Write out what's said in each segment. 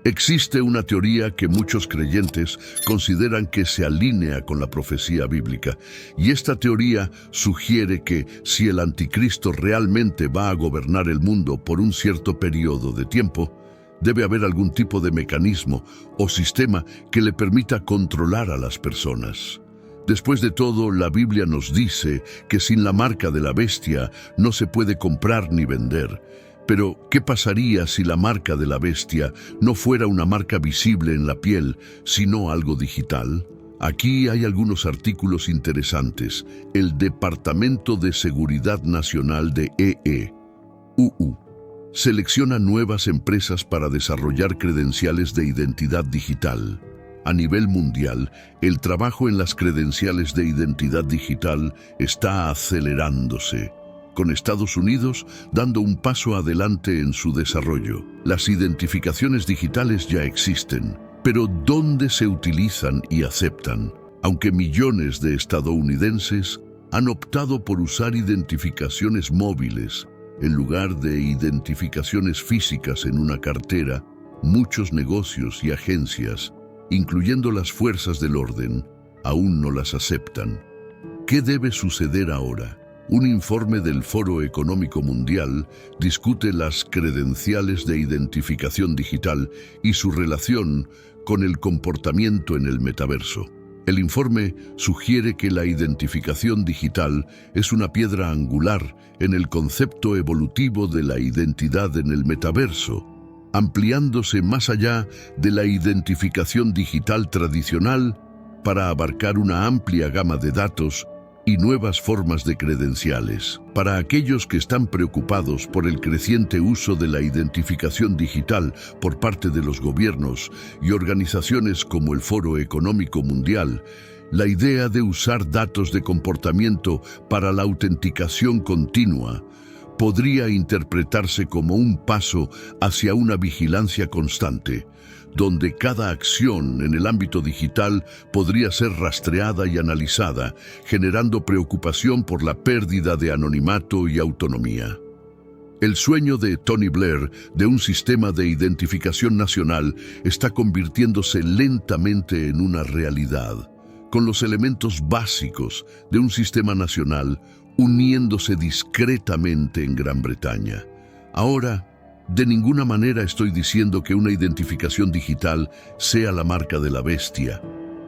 Existe una teoría que muchos creyentes consideran que se alinea con la profecía bíblica, y esta teoría sugiere que si el anticristo realmente va a gobernar el mundo por un cierto periodo de tiempo, debe haber algún tipo de mecanismo o sistema que le permita controlar a las personas. Después de todo, la Biblia nos dice que sin la marca de la bestia no se puede comprar ni vender. Pero, ¿qué pasaría si la marca de la bestia no fuera una marca visible en la piel, sino algo digital? Aquí hay algunos artículos interesantes. El Departamento de Seguridad Nacional de EEUU selecciona nuevas empresas para desarrollar credenciales de identidad digital. A nivel mundial, el trabajo en las credenciales de identidad digital está acelerándose, con Estados Unidos dando un paso adelante en su desarrollo. Las identificaciones digitales ya existen, pero ¿dónde se utilizan y aceptan? Aunque millones de estadounidenses han optado por usar identificaciones móviles en lugar de identificaciones físicas en una cartera, muchos negocios y agencias, incluyendo las fuerzas del orden, aún no las aceptan. ¿Qué debe suceder ahora? Un informe del Foro Económico Mundial discute las credenciales de identificación digital y su relación con el comportamiento en el metaverso. El informe sugiere que la identificación digital es una piedra angular en el concepto evolutivo de la identidad en el metaverso, ampliándose más allá de la identificación digital tradicional para abarcar una amplia gama de datos y nuevas formas de credenciales. Para aquellos que están preocupados por el creciente uso de la identificación digital por parte de los gobiernos y organizaciones como el Foro Económico Mundial, la idea de usar datos de comportamiento para la autenticación continua podría interpretarse como un paso hacia una vigilancia constante, donde cada acción en el ámbito digital podría ser rastreada y analizada, generando preocupación por la pérdida de anonimato y autonomía. El sueño de Tony Blair de un sistema de identificación nacional está convirtiéndose lentamente en una realidad, con los elementos básicos de un sistema nacional uniéndose discretamente en Gran Bretaña. Ahora, de ninguna manera estoy diciendo que una identificación digital sea la marca de la bestia.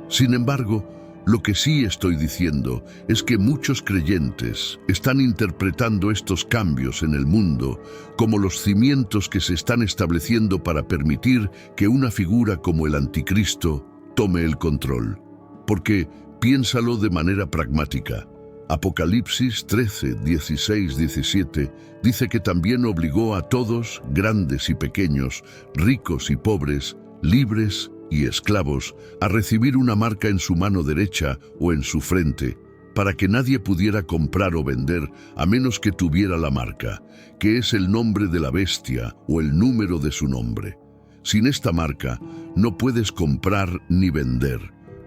Sin embargo, lo que sí estoy diciendo es que muchos creyentes están interpretando estos cambios en el mundo como los cimientos que se están estableciendo para permitir que una figura como el anticristo tome el control. Porque, piénsalo de manera pragmática, Apocalipsis 13, 16, 17 dice que también obligó a todos, grandes y pequeños, ricos y pobres, libres y esclavos, a recibir una marca en su mano derecha o en su frente, para que nadie pudiera comprar o vender a menos que tuviera la marca, que es el nombre de la bestia o el número de su nombre. Sin esta marca, no puedes comprar ni vender,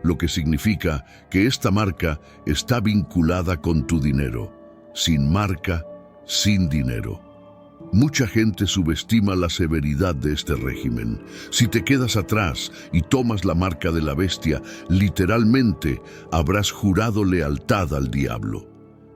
lo que significa que esta marca está vinculada con tu dinero. Sin marca, sin dinero. Mucha gente subestima la severidad de este régimen. Si te quedas atrás y tomas la marca de la bestia, literalmente habrás jurado lealtad al diablo.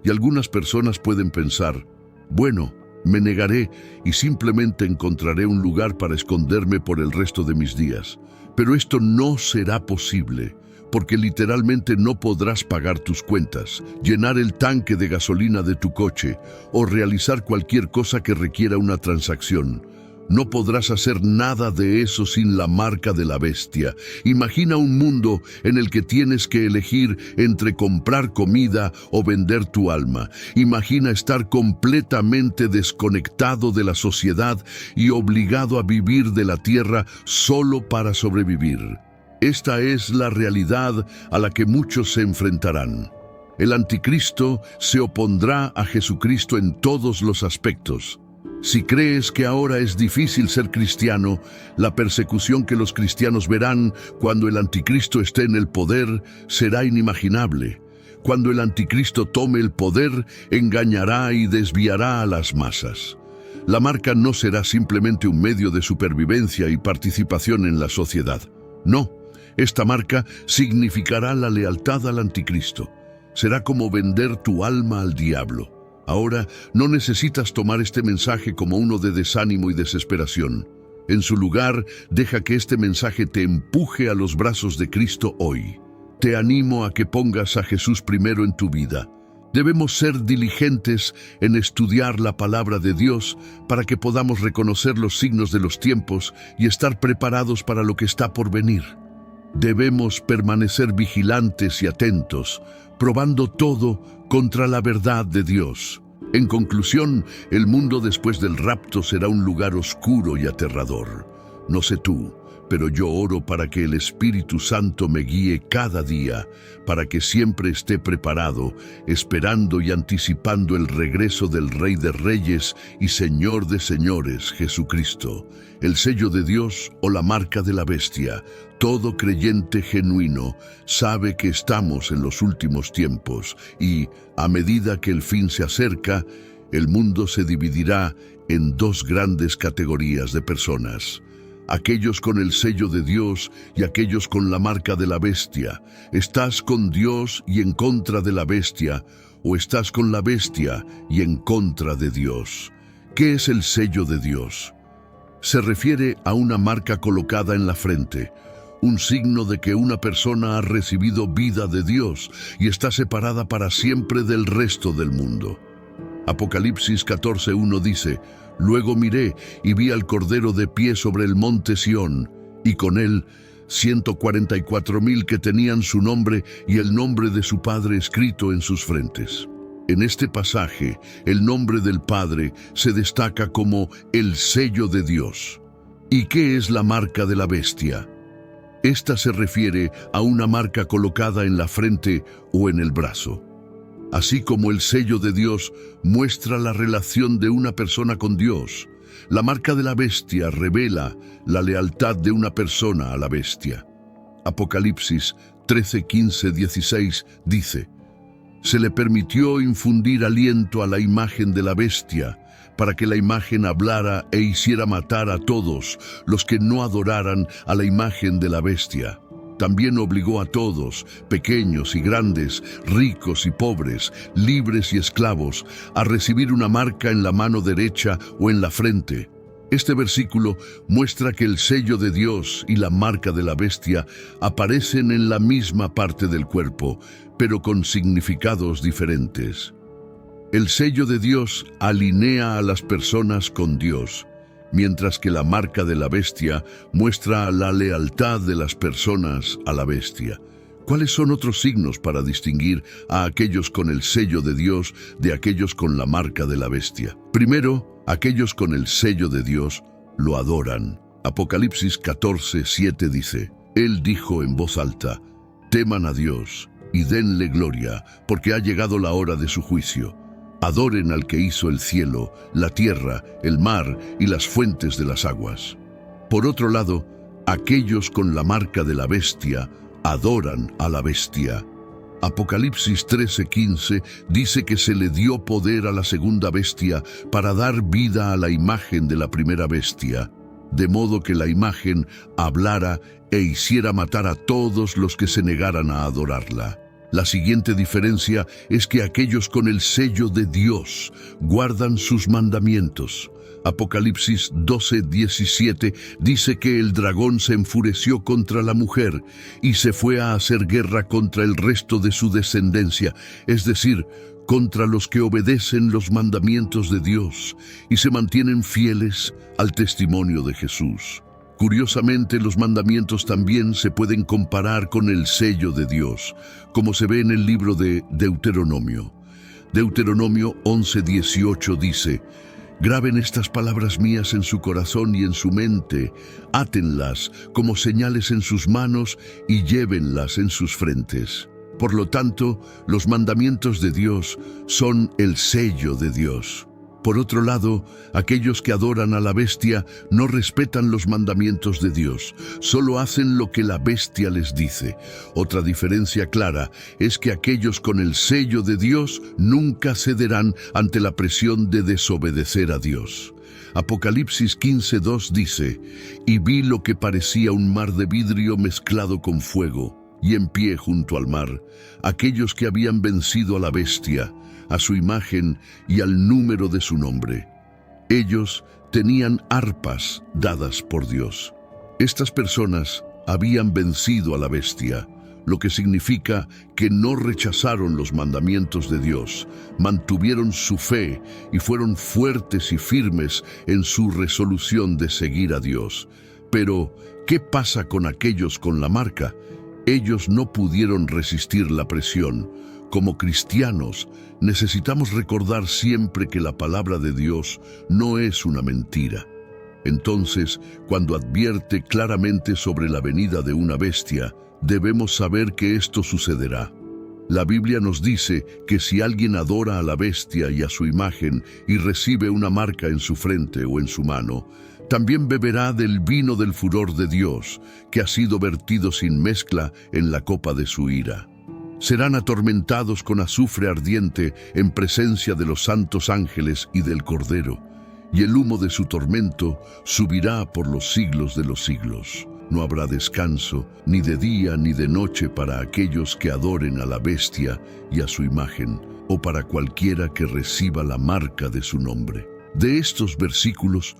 Y algunas personas pueden pensar, bueno, me negaré y simplemente encontraré un lugar para esconderme por el resto de mis días. Pero esto no será posible, porque literalmente no podrás pagar tus cuentas, llenar el tanque de gasolina de tu coche o realizar cualquier cosa que requiera una transacción. No podrás hacer nada de eso sin la marca de la bestia. Imagina un mundo en el que tienes que elegir entre comprar comida o vender tu alma. Imagina estar completamente desconectado de la sociedad y obligado a vivir de la tierra solo para sobrevivir. Esta es la realidad a la que muchos se enfrentarán. El anticristo se opondrá a Jesucristo en todos los aspectos. Si crees que ahora es difícil ser cristiano, la persecución que los cristianos verán cuando el anticristo esté en el poder será inimaginable. Cuando el anticristo tome el poder, engañará y desviará a las masas. La marca no será simplemente un medio de supervivencia y participación en la sociedad. No, esta marca significará la lealtad al anticristo. Será como vender tu alma al diablo. Ahora, no necesitas tomar este mensaje como uno de desánimo y desesperación. En su lugar, deja que este mensaje te empuje a los brazos de Cristo hoy. Te animo a que pongas a Jesús primero en tu vida. Debemos ser diligentes en estudiar la palabra de Dios para que podamos reconocer los signos de los tiempos y estar preparados para lo que está por venir. Debemos permanecer vigilantes y atentos, probando todo contra la verdad de Dios. En conclusión, el mundo después del rapto será un lugar oscuro y aterrador. No sé tú, pero yo oro para que el Espíritu Santo me guíe cada día, para que siempre esté preparado, esperando y anticipando el regreso del Rey de Reyes y Señor de Señores, Jesucristo, el sello de Dios o la marca de la bestia. Todo creyente genuino sabe que estamos en los últimos tiempos y, a medida que el fin se acerca, el mundo se dividirá en dos grandes categorías de personas. Aquellos con el sello de Dios y aquellos con la marca de la bestia. ¿Estás con Dios y en contra de la bestia, o estás con la bestia y en contra de Dios? ¿Qué es el sello de Dios? Se refiere a una marca colocada en la frente, un signo de que una persona ha recibido vida de Dios y está separada para siempre del resto del mundo. Apocalipsis 14:1 dice: «Luego miré y vi al Cordero de pie sobre el monte Sión, y con él 144,000 que tenían su nombre y el nombre de su Padre escrito en sus frentes». En este pasaje, el nombre del Padre se destaca como el sello de Dios. ¿Y qué es la marca de la bestia? Esta se refiere a una marca colocada en la frente o en el brazo. Así como el sello de Dios muestra la relación de una persona con Dios, la marca de la bestia revela la lealtad de una persona a la bestia. Apocalipsis 13, 15, 16 dice: «Se le permitió infundir aliento a la imagen de la bestia, para que la imagen hablara e hiciera matar a todos los que no adoraran a la imagen de la bestia. También obligó a todos, pequeños y grandes, ricos y pobres, libres y esclavos, a recibir una marca en la mano derecha o en la frente». Este versículo muestra que el sello de Dios y la marca de la bestia aparecen en la misma parte del cuerpo, pero con significados diferentes. El sello de Dios alinea a las personas con Dios, mientras que la marca de la bestia muestra la lealtad de las personas a la bestia. ¿Cuáles son otros signos para distinguir a aquellos con el sello de Dios de aquellos con la marca de la bestia? Primero, aquellos con el sello de Dios lo adoran. Apocalipsis 14:7 dice: «Él dijo en voz alta: teman a Dios y denle gloria, porque ha llegado la hora de su juicio. Adoren al que hizo el cielo, la tierra, el mar y las fuentes de las aguas». Por otro lado, aquellos con la marca de la bestia adoran a la bestia. Apocalipsis 13:15 dice que se le dio poder a la segunda bestia para dar vida a la imagen de la primera bestia, de modo que la imagen hablara e hiciera matar a todos los que se negaran a adorarla. La siguiente diferencia es que aquellos con el sello de Dios guardan sus mandamientos. Apocalipsis 12:17 dice que el dragón se enfureció contra la mujer y se fue a hacer guerra contra el resto de su descendencia, es decir, contra los que obedecen los mandamientos de Dios y se mantienen fieles al testimonio de Jesús. Curiosamente, los mandamientos también se pueden comparar con el sello de Dios, como se ve en el libro de Deuteronomio. Deuteronomio 11:18 dice: «Graben estas palabras mías en su corazón y en su mente, átenlas como señales en sus manos y llévenlas en sus frentes». Por lo tanto, los mandamientos de Dios son el sello de Dios. Por otro lado, aquellos que adoran a la bestia no respetan los mandamientos de Dios, solo hacen lo que la bestia les dice. Otra diferencia clara es que aquellos con el sello de Dios nunca cederán ante la presión de desobedecer a Dios. Apocalipsis 15:2 dice: «Y vi lo que parecía un mar de vidrio mezclado con fuego, y en pie junto al mar, aquellos que habían vencido a la bestia, a su imagen y al número de su nombre. Ellos tenían arpas dadas por Dios». Estas personas habían vencido a la bestia, lo que significa que no rechazaron los mandamientos de Dios, mantuvieron su fe y fueron fuertes y firmes en su resolución de seguir a Dios. Pero, ¿qué pasa con aquellos con la marca? Ellos no pudieron resistir la presión. Como cristianos, necesitamos recordar siempre que la palabra de Dios no es una mentira. Entonces, cuando advierte claramente sobre la venida de una bestia, debemos saber que esto sucederá. La Biblia nos dice que si alguien adora a la bestia y a su imagen y recibe una marca en su frente o en su mano, también beberá del vino del furor de Dios, que ha sido vertido sin mezcla en la copa de su ira. Serán atormentados con azufre ardiente en presencia de los santos ángeles y del Cordero, y el humo de su tormento subirá por los siglos de los siglos. No habrá descanso, ni de día ni de noche para aquellos que adoren a la bestia y a su imagen, o para cualquiera que reciba la marca de su nombre. De estos versículos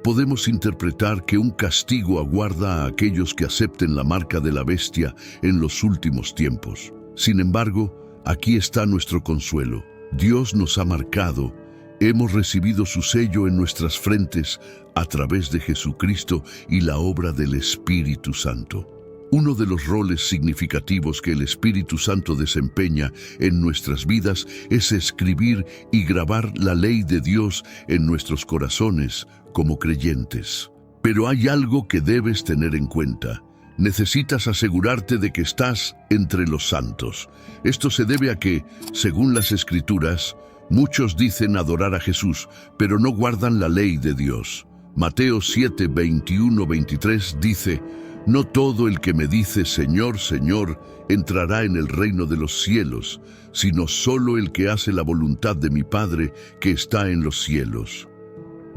podemos interpretar que un castigo aguarda a aquellos que acepten la marca de la bestia en los últimos tiempos. Sin embargo, aquí está nuestro consuelo. Dios nos ha marcado. Hemos recibido su sello en nuestras frentes a través de Jesucristo y la obra del Espíritu Santo. Uno de los roles significativos que el Espíritu Santo desempeña en nuestras vidas es escribir y grabar la ley de Dios en nuestros corazones como creyentes. Pero hay algo que debes tener en cuenta. Necesitas asegurarte de que estás entre los santos. Esto se debe a que, según las Escrituras, muchos dicen adorar a Jesús, pero no guardan la ley de Dios. Mateo 7, 21-23 dice: «No todo el que me dice Señor, Señor, entrará en el reino de los cielos, sino solo el que hace la voluntad de mi Padre que está en los cielos».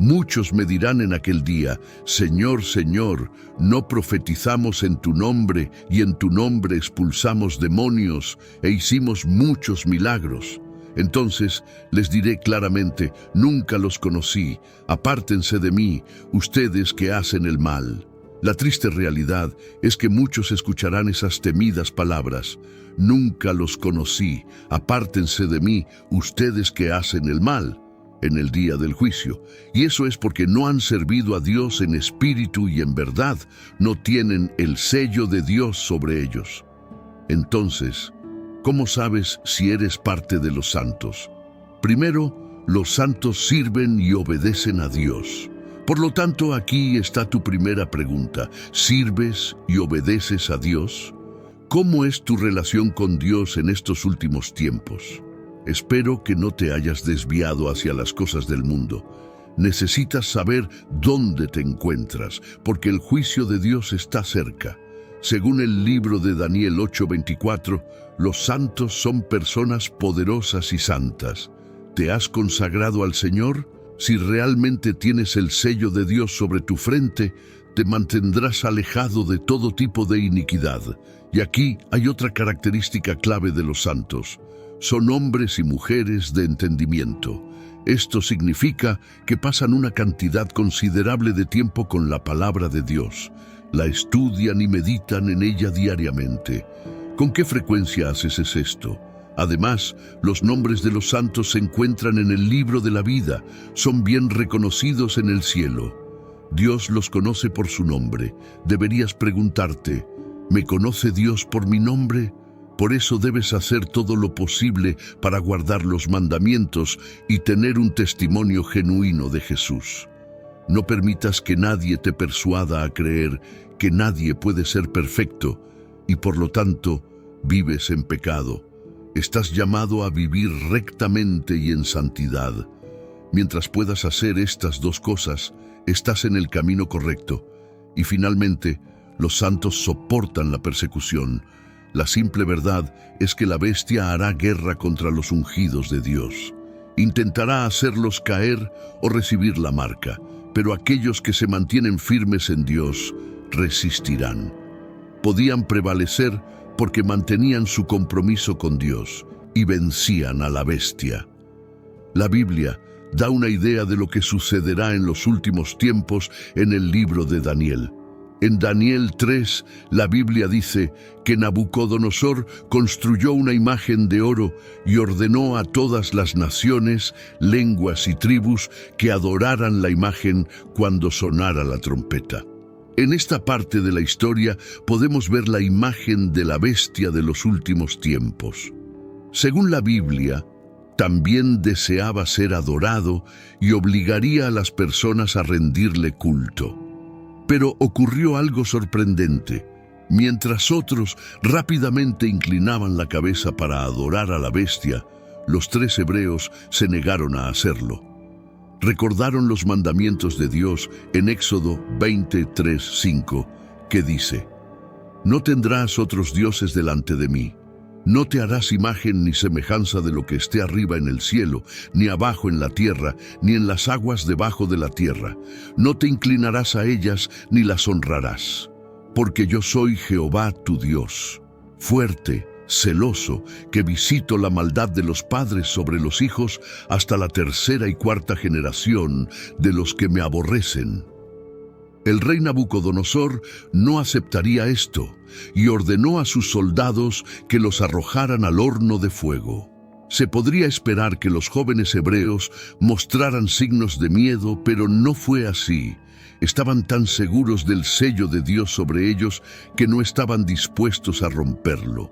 Muchos me dirán en aquel día: Señor, Señor, ¿no profetizamos en tu nombre y en tu nombre expulsamos demonios e hicimos muchos milagros? Entonces les diré claramente: nunca los conocí, apártense de mí, ustedes que hacen el mal. La triste realidad es que muchos escucharán esas temidas palabras: nunca los conocí, apártense de mí, ustedes que hacen el mal, en el día del juicio. Y eso es porque no han servido a Dios en espíritu y en verdad, no tienen el sello de Dios sobre ellos. Entonces, ¿cómo sabes si eres parte de los santos? Primero, los santos sirven y obedecen a Dios. Por lo tanto, aquí está tu primera pregunta: ¿sirves y obedeces a Dios? ¿Cómo es tu relación con Dios en estos últimos tiempos? Espero que no te hayas desviado hacia las cosas del mundo. Necesitas saber dónde te encuentras, porque el juicio de Dios está cerca. Según el libro de Daniel 8:24, los santos son personas poderosas y santas. ¿Te has consagrado al Señor? Si realmente tienes el sello de Dios sobre tu frente, te mantendrás alejado de todo tipo de iniquidad. Y aquí hay otra característica clave de los santos: son hombres y mujeres de entendimiento. Esto significa que pasan una cantidad considerable de tiempo con la palabra de Dios. La estudian y meditan en ella diariamente. ¿Con qué frecuencia haces esto? Además, los nombres de los santos se encuentran en el libro de la vida. Son bien reconocidos en el cielo. Dios los conoce por su nombre. Deberías preguntarte: ¿me conoce Dios por mi nombre? Por eso debes hacer todo lo posible para guardar los mandamientos y tener un testimonio genuino de Jesús. No permitas que nadie te persuada a creer que nadie puede ser perfecto y por lo tanto vives en pecado. Estás llamado a vivir rectamente y en santidad. Mientras puedas hacer estas dos cosas, estás en el camino correcto. Y finalmente, los santos soportan la persecución. La simple verdad es que la bestia hará guerra contra los ungidos de Dios. Intentará hacerlos caer o recibir la marca, pero aquellos que se mantienen firmes en Dios resistirán. Podían prevalecer porque mantenían su compromiso con Dios y vencían a la bestia. La Biblia da una idea de lo que sucederá en los últimos tiempos en el libro de Daniel. En Daniel 3, la Biblia dice que Nabucodonosor construyó una imagen de oro y ordenó a todas las naciones, lenguas y tribus que adoraran la imagen cuando sonara la trompeta. En esta parte de la historia podemos ver la imagen de la bestia de los últimos tiempos. Según la Biblia, también deseaba ser adorado y obligaría a las personas a rendirle culto. Pero ocurrió algo sorprendente. Mientras otros rápidamente inclinaban la cabeza para adorar a la bestia, los 3 hebreos se negaron a hacerlo. Recordaron los mandamientos de Dios en Éxodo 23:5, que dice: «No tendrás otros dioses delante de mí. No te harás imagen ni semejanza de lo que esté arriba en el cielo, ni abajo en la tierra, ni en las aguas debajo de la tierra. No te inclinarás a ellas, ni las honrarás. Porque yo soy Jehová tu Dios, fuerte, celoso, que visito la maldad de los padres sobre los hijos hasta la 3ª y 4ª generación de los que me aborrecen». El rey Nabucodonosor no aceptaría esto y ordenó a sus soldados que los arrojaran al horno de fuego. Se podría esperar que los jóvenes hebreos mostraran signos de miedo, pero no fue así. Estaban tan seguros del sello de Dios sobre ellos que no estaban dispuestos a romperlo.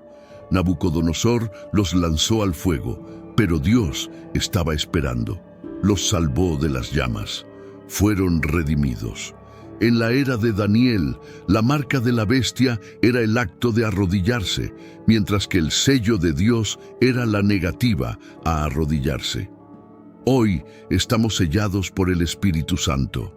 Nabucodonosor los lanzó al fuego, pero Dios estaba esperando. Los salvó de las llamas. Fueron redimidos. En la era de Daniel, la marca de la bestia era el acto de arrodillarse, mientras que el sello de Dios era la negativa a arrodillarse. Hoy estamos sellados por el Espíritu Santo.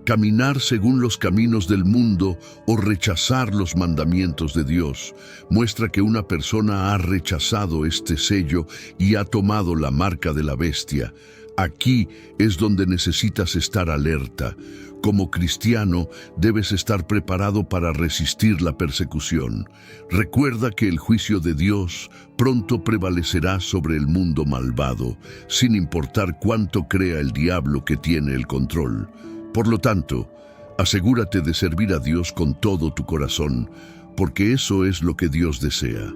Caminar según los caminos del mundo o rechazar los mandamientos de Dios muestra que una persona ha rechazado este sello y ha tomado la marca de la bestia. Aquí es donde necesitas estar alerta. Como cristiano, debes estar preparado para resistir la persecución. Recuerda que el juicio de Dios pronto prevalecerá sobre el mundo malvado, sin importar cuánto crea el diablo que tiene el control. Por lo tanto, asegúrate de servir a Dios con todo tu corazón, porque eso es lo que Dios desea.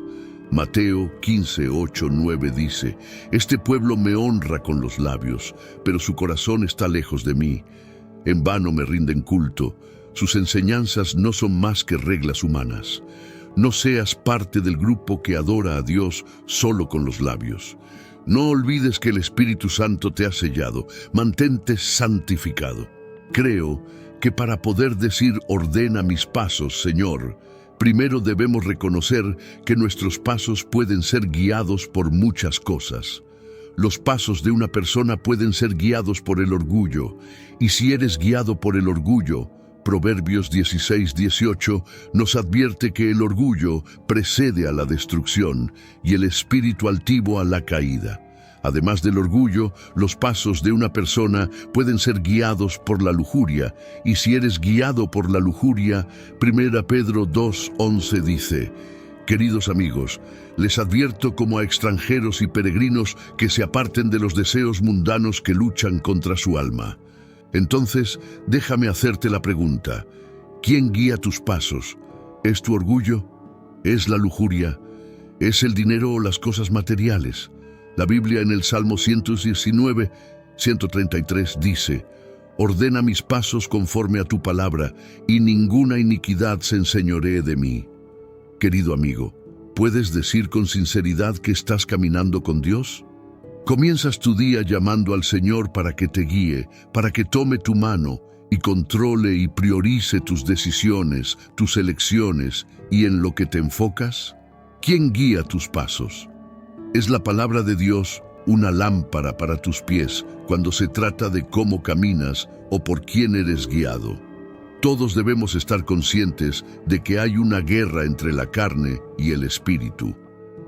Mateo 15:8-9 dice: «Este pueblo me honra con los labios, pero su corazón está lejos de mí. En vano me rinden culto, sus enseñanzas no son más que reglas humanas». No seas parte del grupo que adora a Dios solo con los labios. No olvides que el Espíritu Santo te ha sellado. Mantente santificado. Creo que para poder decir «ordena mis pasos, Señor», primero debemos reconocer que nuestros pasos pueden ser guiados por muchas cosas. Los pasos de una persona pueden ser guiados por el orgullo, y si eres guiado por el orgullo, Proverbios 16:18 nos advierte que el orgullo precede a la destrucción y el espíritu altivo a la caída. Además del orgullo, los pasos de una persona pueden ser guiados por la lujuria, y si eres guiado por la lujuria, 1 Pedro 2:11 dice: «Queridos amigos, les advierto como a extranjeros y peregrinos que se aparten de los deseos mundanos que luchan contra su alma». Entonces, déjame hacerte la pregunta: ¿quién guía tus pasos? ¿Es tu orgullo? ¿Es la lujuria? ¿Es el dinero o las cosas materiales? La Biblia en el Salmo 119:133 dice: «Ordena mis pasos conforme a tu palabra, y ninguna iniquidad se enseñoree de mí». Querido amigo, ¿puedes decir con sinceridad que estás caminando con Dios? Comienzas tu día llamando al Señor para que te guíe, para que tome tu mano y controle y priorice tus decisiones, tus elecciones y en lo que te enfocas. ¿Quién guía tus pasos? ¿Es la palabra de Dios una lámpara para tus pies cuando se trata de cómo caminas o por quién eres guiado? Todos debemos estar conscientes de que hay una guerra entre la carne y el espíritu.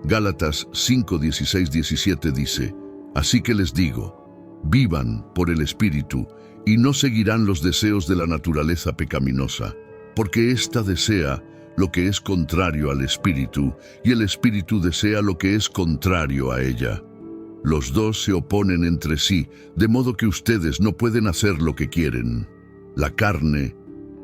Gálatas 5:16-17 dice: «Así que les digo, vivan por el espíritu, y no seguirán los deseos de la naturaleza pecaminosa, porque ésta desea lo que es contrario al espíritu, y el espíritu desea lo que es contrario a ella. Los dos se oponen entre sí, de modo que ustedes no pueden hacer lo que quieren. La carne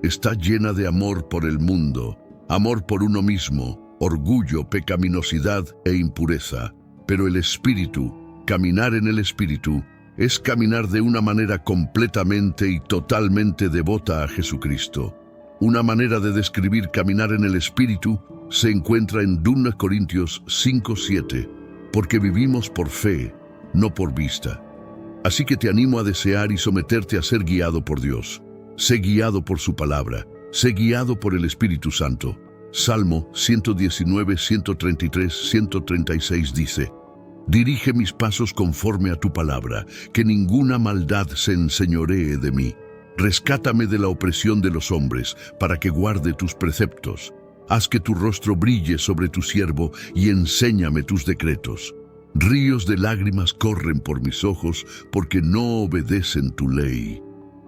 está llena de amor por el mundo, amor por uno mismo, orgullo, pecaminosidad e impureza. Pero el espíritu, caminar en el espíritu, es caminar de una manera completamente y totalmente devota a Jesucristo. Una manera de describir caminar en el espíritu se encuentra en 2 Corintios 5:7, porque vivimos por fe, no por vista. Así que te animo a desear y someterte a ser guiado por Dios. Sé guiado por su palabra, sé guiado por el Espíritu Santo. Salmo 119, 133, 136 dice: Dirige mis pasos conforme a tu palabra, que ninguna maldad se enseñoree de mí. Rescátame de la opresión de los hombres, para que guarde tus preceptos. Haz que tu rostro brille sobre tu siervo y enséñame tus decretos. Ríos de lágrimas corren por mis ojos, porque no obedecen tu ley.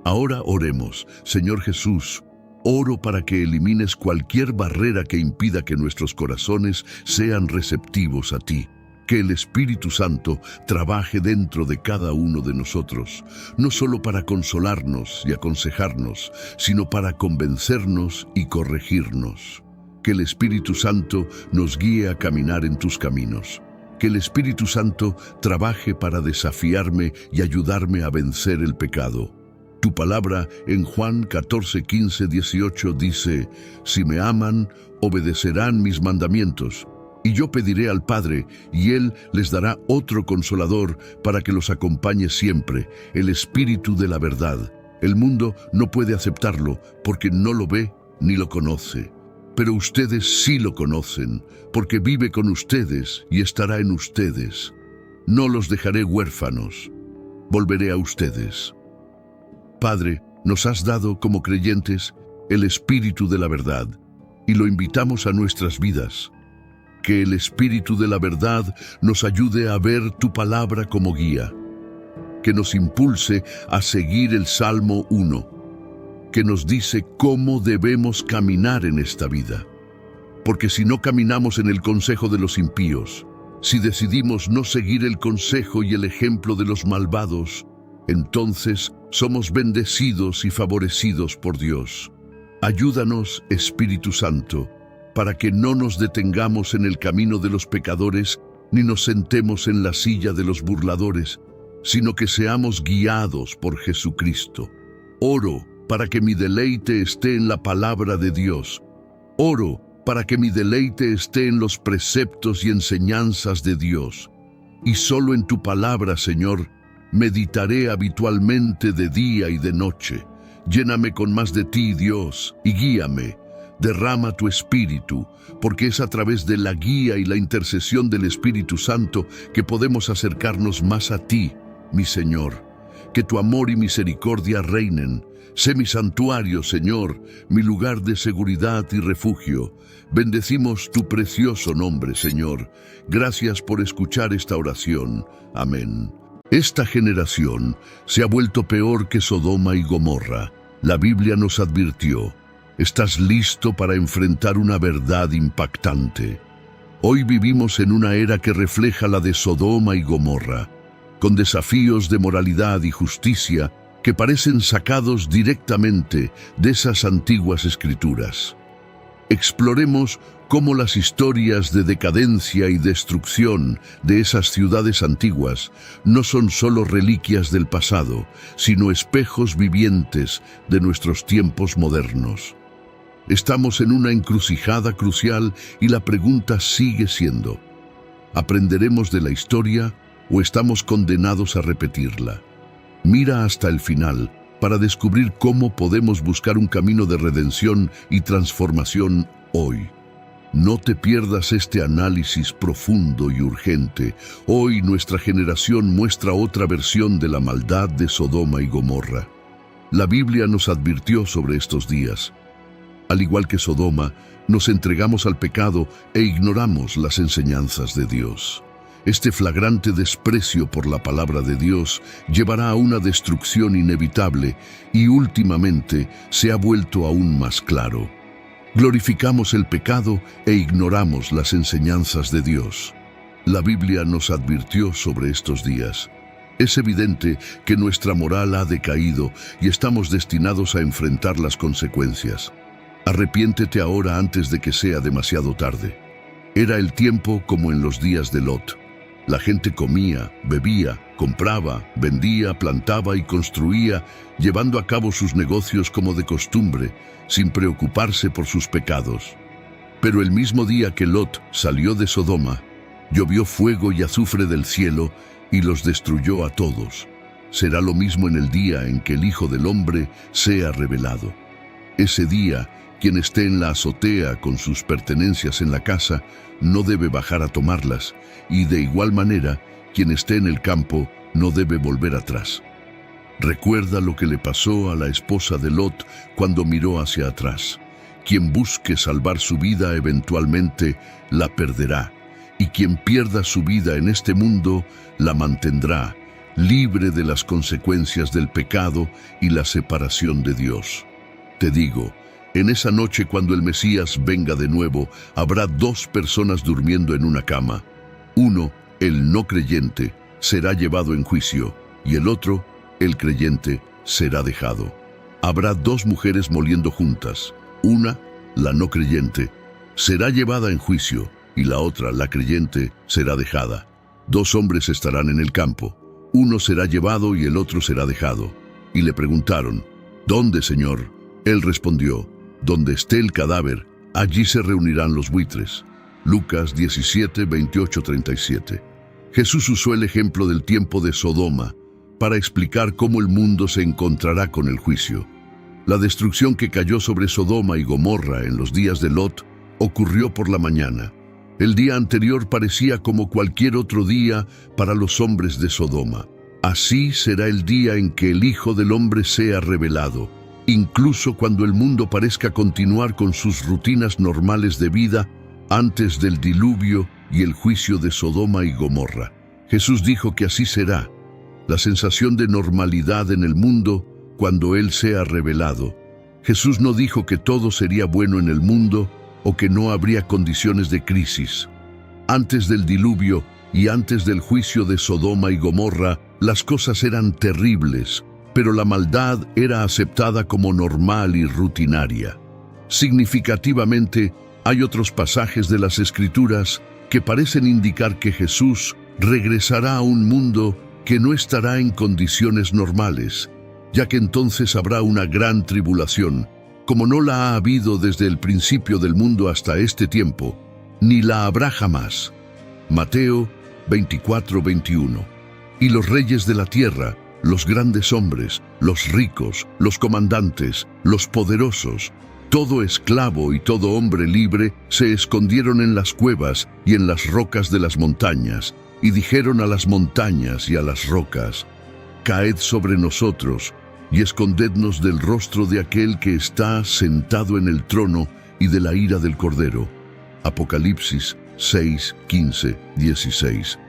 Ahora oremos. Señor Jesús, oro para que elimines cualquier barrera que impida que nuestros corazones sean receptivos a ti. Que el Espíritu Santo trabaje dentro de cada uno de nosotros, no solo para consolarnos y aconsejarnos, sino para convencernos y corregirnos. Que el Espíritu Santo nos guíe a caminar en tus caminos. Que el Espíritu Santo trabaje para desafiarme y ayudarme a vencer el pecado. Tu palabra en Juan 14, 15, 18 dice: Si me aman, obedecerán mis mandamientos. Y yo pediré al Padre, y Él les dará otro consolador para que los acompañe siempre, el Espíritu de la verdad. El mundo no puede aceptarlo porque no lo ve ni lo conoce. Pero ustedes sí lo conocen, porque vive con ustedes y estará en ustedes. No los dejaré huérfanos. Volveré a ustedes. Padre, nos has dado como creyentes el Espíritu de la verdad, y lo invitamos a nuestras vidas. Que el Espíritu de la verdad nos ayude a ver tu palabra como guía. Que nos impulse a seguir el Salmo 1, que nos dice cómo debemos caminar en esta vida. Porque si no caminamos en el consejo de los impíos, si decidimos no seguir el consejo y el ejemplo de los malvados, entonces somos bendecidos y favorecidos por Dios. Ayúdanos, Espíritu Santo, para que no nos detengamos en el camino de los pecadores, ni nos sentemos en la silla de los burladores, sino que seamos guiados por Jesucristo. Oro para que mi deleite esté en la palabra de Dios. Oro para que mi deleite esté en los preceptos y enseñanzas de Dios. Y solo en tu palabra, Señor, meditaré habitualmente de día y de noche. Lléname con más de ti, Dios, y guíame. Derrama tu Espíritu, porque es a través de la guía y la intercesión del Espíritu Santo que podemos acercarnos más a ti, mi Señor. Que tu amor y misericordia reinen. Sé mi santuario, Señor, mi lugar de seguridad y refugio. Bendecimos tu precioso nombre, Señor. Gracias por escuchar esta oración. Amén. Esta generación se ha vuelto peor que Sodoma y Gomorra. La Biblia nos advirtió: ¿estás listo para enfrentar una verdad impactante? Hoy vivimos en una era que refleja la de Sodoma y Gomorra, con desafíos de moralidad y justicia que parecen sacados directamente de esas antiguas escrituras. Exploremos cómo las historias de decadencia y destrucción de esas ciudades antiguas no son solo reliquias del pasado, sino espejos vivientes de nuestros tiempos modernos. Estamos en una encrucijada crucial y la pregunta sigue siendo: ¿aprenderemos de la historia o estamos condenados a repetirla? Mira hasta el final para descubrir cómo podemos buscar un camino de redención y transformación hoy. No te pierdas este análisis profundo y urgente. Hoy nuestra generación muestra otra versión de la maldad de Sodoma y Gomorra. La Biblia nos advirtió sobre estos días. Al igual que Sodoma, nos entregamos al pecado e ignoramos las enseñanzas de Dios. Este flagrante desprecio por la palabra de Dios llevará a una destrucción inevitable y últimamente se ha vuelto aún más claro. Glorificamos el pecado e ignoramos las enseñanzas de Dios. La Biblia nos advirtió sobre estos días. Es evidente que nuestra moral ha decaído y estamos destinados a enfrentar las consecuencias. Arrepiéntete ahora antes de que sea demasiado tarde. Era el tiempo como en los días de Lot. La gente comía, bebía, compraba, vendía, plantaba y construía, llevando a cabo sus negocios como de costumbre, sin preocuparse por sus pecados. Pero el mismo día que Lot salió de Sodoma, llovió fuego y azufre del cielo y los destruyó a todos. Será lo mismo en el día en que el Hijo del Hombre sea revelado. Ese día, quien esté en la azotea con sus pertenencias en la casa, no debe bajar a tomarlas, y de igual manera, quien esté en el campo no debe volver atrás. Recuerda lo que le pasó a la esposa de Lot cuando miró hacia atrás. Quien busque salvar su vida eventualmente la perderá, y quien pierda su vida en este mundo la mantendrá, libre de las consecuencias del pecado y la separación de Dios. Te digo, en esa noche cuando el Mesías venga de nuevo, habrá dos personas durmiendo en una cama. Uno, el no creyente, será llevado en juicio, y el otro, el creyente, será dejado. Habrá dos mujeres moliendo juntas. Una, la no creyente, será llevada en juicio, y la otra, la creyente, será dejada. Dos hombres estarán en el campo. Uno será llevado y el otro será dejado. Y le preguntaron, ¿dónde, Señor? Él respondió, donde esté el cadáver, allí se reunirán los buitres. Lucas 17, 28, 37. Jesús usó el ejemplo del tiempo de Sodoma para explicar cómo el mundo se encontrará con el juicio. La destrucción que cayó sobre Sodoma y Gomorra en los días de Lot ocurrió por la mañana. El día anterior parecía como cualquier otro día para los hombres de Sodoma. Así será el día en que el Hijo del Hombre sea revelado. Incluso cuando el mundo parezca continuar con sus rutinas normales de vida antes del diluvio y el juicio de Sodoma y Gomorra. Jesús dijo que así será. La sensación de normalidad en el mundo cuando Él sea revelado. Jesús no dijo que todo sería bueno en el mundo o que no habría condiciones de crisis. Antes del diluvio y antes del juicio de Sodoma y Gomorra, las cosas eran terribles, pero la maldad era aceptada como normal y rutinaria. Significativamente, hay otros pasajes de las Escrituras que parecen indicar que Jesús regresará a un mundo que no estará en condiciones normales, ya que entonces habrá una gran tribulación, como no la ha habido desde el principio del mundo hasta este tiempo, ni la habrá jamás. Mateo 24, 21. Y los reyes de la tierra, los grandes hombres, los ricos, los comandantes, los poderosos, todo esclavo y todo hombre libre se escondieron en las cuevas y en las rocas de las montañas, y dijeron a las montañas y a las rocas, «Caed sobre nosotros, y escondednos del rostro de aquel que está sentado en el trono y de la ira del Cordero». Apocalipsis 6, 15, 16.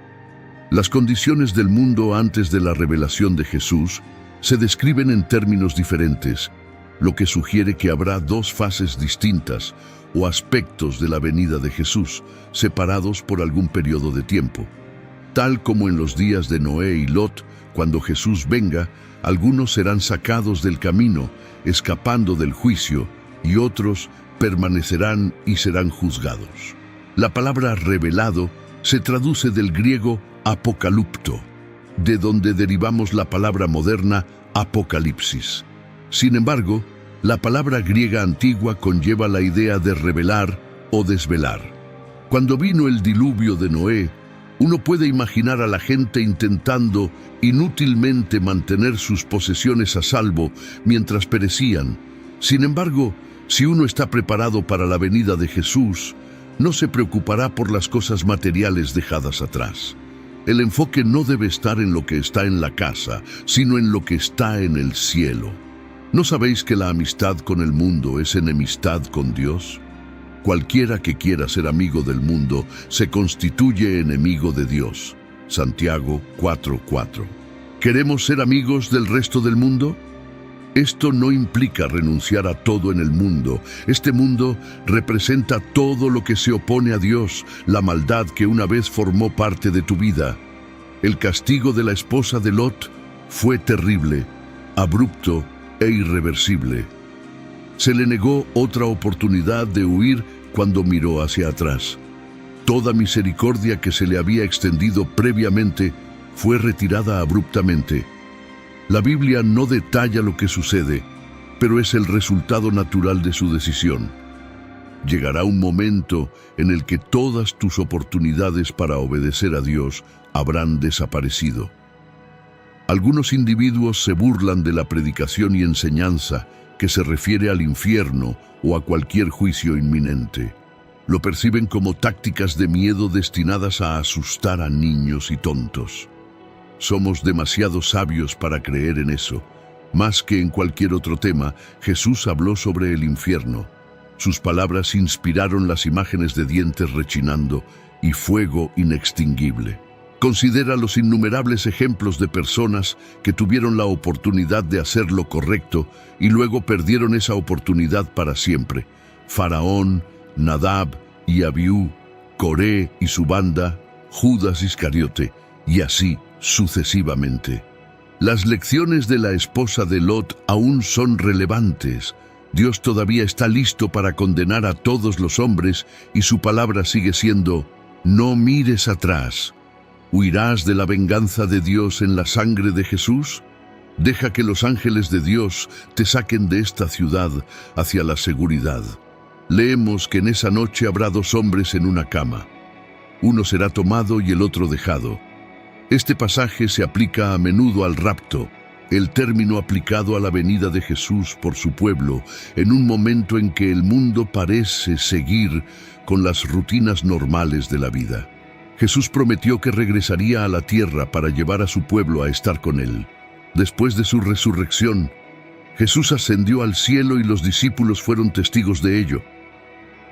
Las condiciones del mundo antes de la revelación de Jesús se describen en términos diferentes, lo que sugiere que habrá dos fases distintas o aspectos de la venida de Jesús, separados por algún periodo de tiempo. Tal como en los días de Noé y Lot, cuando Jesús venga, algunos serán sacados del camino, escapando del juicio, y otros permanecerán y serán juzgados. La palabra revelado se traduce del griego apocalupto, de donde derivamos la palabra moderna apocalipsis. Sin embargo, la palabra griega antigua conlleva la idea de revelar o desvelar. Cuando vino el diluvio de Noé, uno puede imaginar a la gente intentando inútilmente mantener sus posesiones a salvo mientras perecían. Sin embargo, si uno está preparado para la venida de Jesús, no se preocupará por las cosas materiales dejadas atrás. El enfoque no debe estar en lo que está en la casa, sino en lo que está en el cielo. ¿No sabéis que la amistad con el mundo es enemistad con Dios? Cualquiera que quiera ser amigo del mundo se constituye enemigo de Dios. Santiago 4:4. ¿Queremos ser amigos del resto del mundo? Esto no implica renunciar a todo en el mundo. Este mundo representa todo lo que se opone a Dios, la maldad que una vez formó parte de tu vida. El castigo de la esposa de Lot fue terrible, abrupto e irreversible. Se le negó otra oportunidad de huir cuando miró hacia atrás. Toda misericordia que se le había extendido previamente fue retirada abruptamente. La Biblia no detalla lo que sucede, pero es el resultado natural de su decisión. Llegará un momento en el que todas tus oportunidades para obedecer a Dios habrán desaparecido. Algunos individuos se burlan de la predicación y enseñanza que se refiere al infierno o a cualquier juicio inminente. Lo perciben como tácticas de miedo destinadas a asustar a niños y tontos. Somos demasiado sabios para creer en eso. Más que en cualquier otro tema, Jesús habló sobre el infierno. Sus palabras inspiraron las imágenes de dientes rechinando y fuego inextinguible. Considera los innumerables ejemplos de personas que tuvieron la oportunidad de hacer lo correcto y luego perdieron esa oportunidad para siempre. Faraón, Nadab y Abiú, Coré y su banda, Judas Iscariote, y así sucesivamente. Las lecciones de la esposa de Lot aún son relevantes. Dios todavía está listo para condenar a todos los hombres y su palabra sigue siendo: no mires atrás. ¿Huirás de la venganza de Dios en la sangre de Jesús? Deja que los ángeles de Dios te saquen de esta ciudad hacia la seguridad. Leemos que en esa noche habrá dos hombres en una cama. Uno será tomado y el otro dejado. Este pasaje se aplica a menudo al rapto, el término aplicado a la venida de Jesús por su pueblo, en un momento en que el mundo parece seguir con las rutinas normales de la vida. Jesús prometió que regresaría a la tierra para llevar a su pueblo a estar con él. Después de su resurrección, Jesús ascendió al cielo y los discípulos fueron testigos de ello.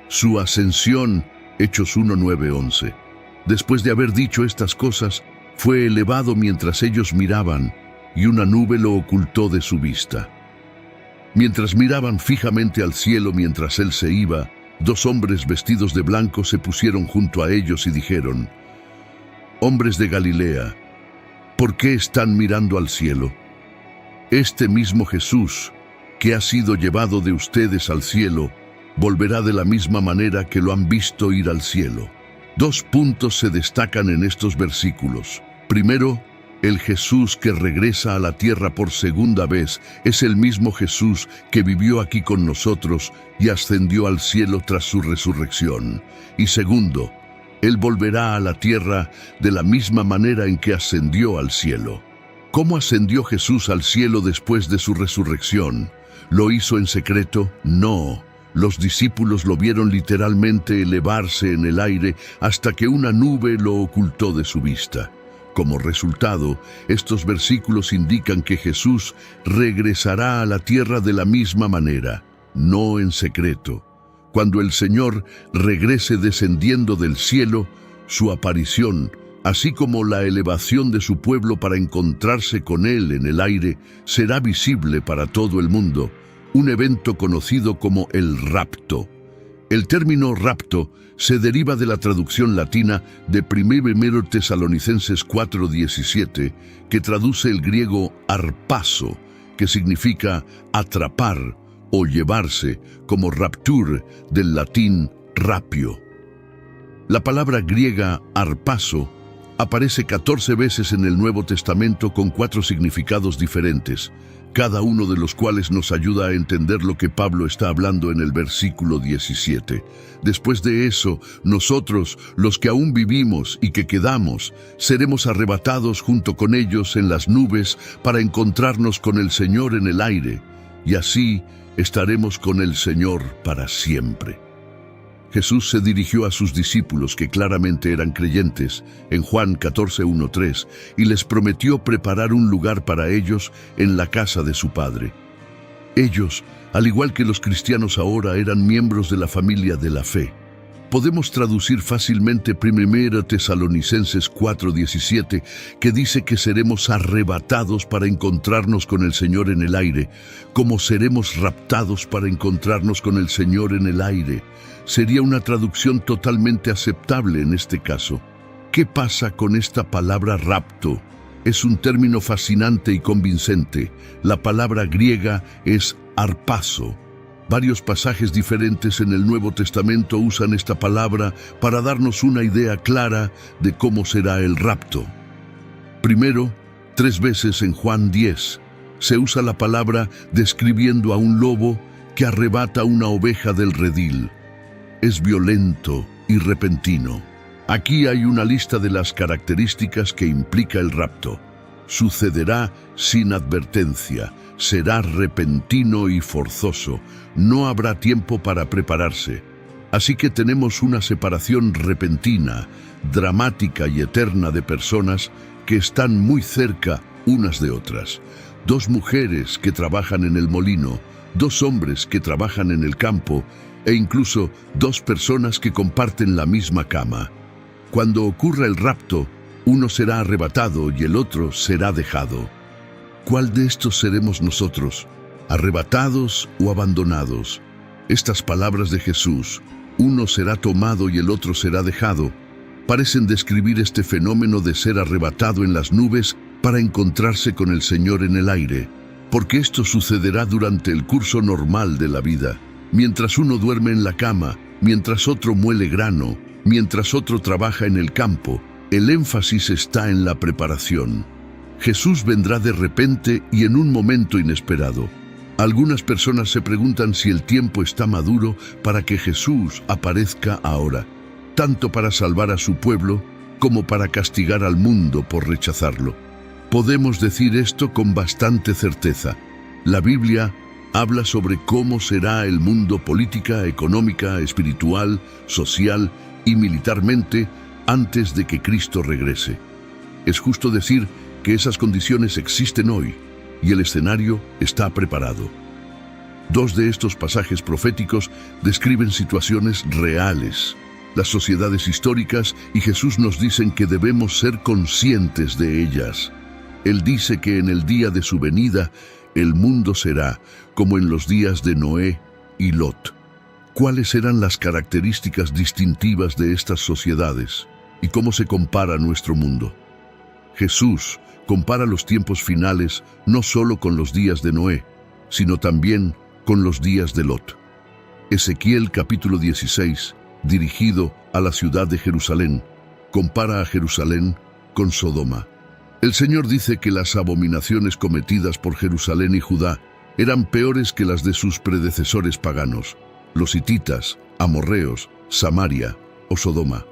Su ascensión, Hechos 1:9-11. Después de haber dicho estas cosas, fue elevado mientras ellos miraban, y una nube lo ocultó de su vista. Mientras miraban fijamente al cielo mientras él se iba, dos hombres vestidos de blanco se pusieron junto a ellos y dijeron: «Hombres de Galilea, ¿por qué están mirando al cielo? Este mismo Jesús, que ha sido llevado de ustedes al cielo, volverá de la misma manera que lo han visto ir al cielo». Dos puntos se destacan en estos versículos. Primero, el Jesús que regresa a la tierra por segunda vez es el mismo Jesús que vivió aquí con nosotros y ascendió al cielo tras su resurrección. Y segundo, Él volverá a la tierra de la misma manera en que ascendió al cielo. ¿Cómo ascendió Jesús al cielo después de su resurrección? ¿Lo hizo en secreto? No. Los discípulos lo vieron literalmente elevarse en el aire hasta que una nube lo ocultó de su vista. Como resultado, estos versículos indican que Jesús regresará a la tierra de la misma manera, no en secreto. Cuando el Señor regrese descendiendo del cielo, su aparición, así como la elevación de su pueblo para encontrarse con Él en el aire, será visible para todo el mundo, un evento conocido como el rapto. El término rapto se deriva de la traducción latina de 1 Tesalonicenses 4:17, que traduce el griego arpazo, que significa atrapar o llevarse, como rapture del latín rapio. La palabra griega arpazo aparece 14 veces en el Nuevo Testamento con 4 significados diferentes, cada uno de los cuales nos ayuda a entender lo que Pablo está hablando en el versículo 17. Después de eso, nosotros, los que aún vivimos y que quedamos, seremos arrebatados junto con ellos en las nubes para encontrarnos con el Señor en el aire, y así estaremos con el Señor para siempre. Jesús se dirigió a sus discípulos, que claramente eran creyentes, en Juan 14:3, y les prometió preparar un lugar para ellos en la casa de su Padre. Ellos, al igual que los cristianos ahora, eran miembros de la familia de la fe. Podemos traducir fácilmente 1 Tesalonicenses 4:17, que dice que seremos arrebatados para encontrarnos con el Señor en el aire, como seremos raptados para encontrarnos con el Señor en el aire. Sería una traducción totalmente aceptable en este caso. ¿Qué pasa con esta palabra rapto? Es un término fascinante y convincente. La palabra griega es harpazo. Varios pasajes diferentes en el Nuevo Testamento usan esta palabra para darnos una idea clara de cómo será el rapto. Primero, 3 veces en Juan 10, se usa la palabra describiendo a un lobo que arrebata una oveja del redil. Es violento y repentino. Aquí hay una lista de las características que implica el rapto. Sucederá sin advertencia, será repentino y forzoso, no habrá tiempo para prepararse. Así que tenemos una separación repentina, dramática y eterna de personas que están muy cerca unas de otras. 2 mujeres que trabajan en el molino, 2 hombres que trabajan en el campo e incluso 2 personas que comparten la misma cama. Cuando ocurra el rapto, uno será arrebatado y el otro será dejado. ¿Cuál de estos seremos nosotros? ¿Arrebatados o abandonados? Estas palabras de Jesús, uno será tomado y el otro será dejado, parecen describir este fenómeno de ser arrebatado en las nubes para encontrarse con el Señor en el aire, porque esto sucederá durante el curso normal de la vida, mientras uno duerme en la cama, mientras otro muele grano, mientras otro trabaja en el campo. El énfasis está en la preparación. Jesús vendrá de repente y en un momento inesperado. Algunas personas se preguntan si el tiempo está maduro para que Jesús aparezca ahora, tanto para salvar a su pueblo como para castigar al mundo por rechazarlo. Podemos decir esto con bastante certeza. La Biblia habla sobre cómo será el mundo política, económica, espiritual, social y militarmente antes de que Cristo regrese. Es justo decir que esas condiciones existen hoy y el escenario está preparado. 2 de estos pasajes proféticos describen situaciones reales. Las sociedades históricas y Jesús nos dicen que debemos ser conscientes de ellas. Él dice que en el día de su venida el mundo será como en los días de Noé y Lot. ¿Cuáles eran las características distintivas de estas sociedades? ¿Y cómo se compara nuestro mundo? Jesús compara los tiempos finales no solo con los días de Noé, sino también con los días de Lot. Ezequiel capítulo 16, dirigido a la ciudad de Jerusalén, compara a Jerusalén con Sodoma. El Señor dice que las abominaciones cometidas por Jerusalén y Judá eran peores que las de sus predecesores paganos, los hititas, amorreos, Samaria o Sodoma.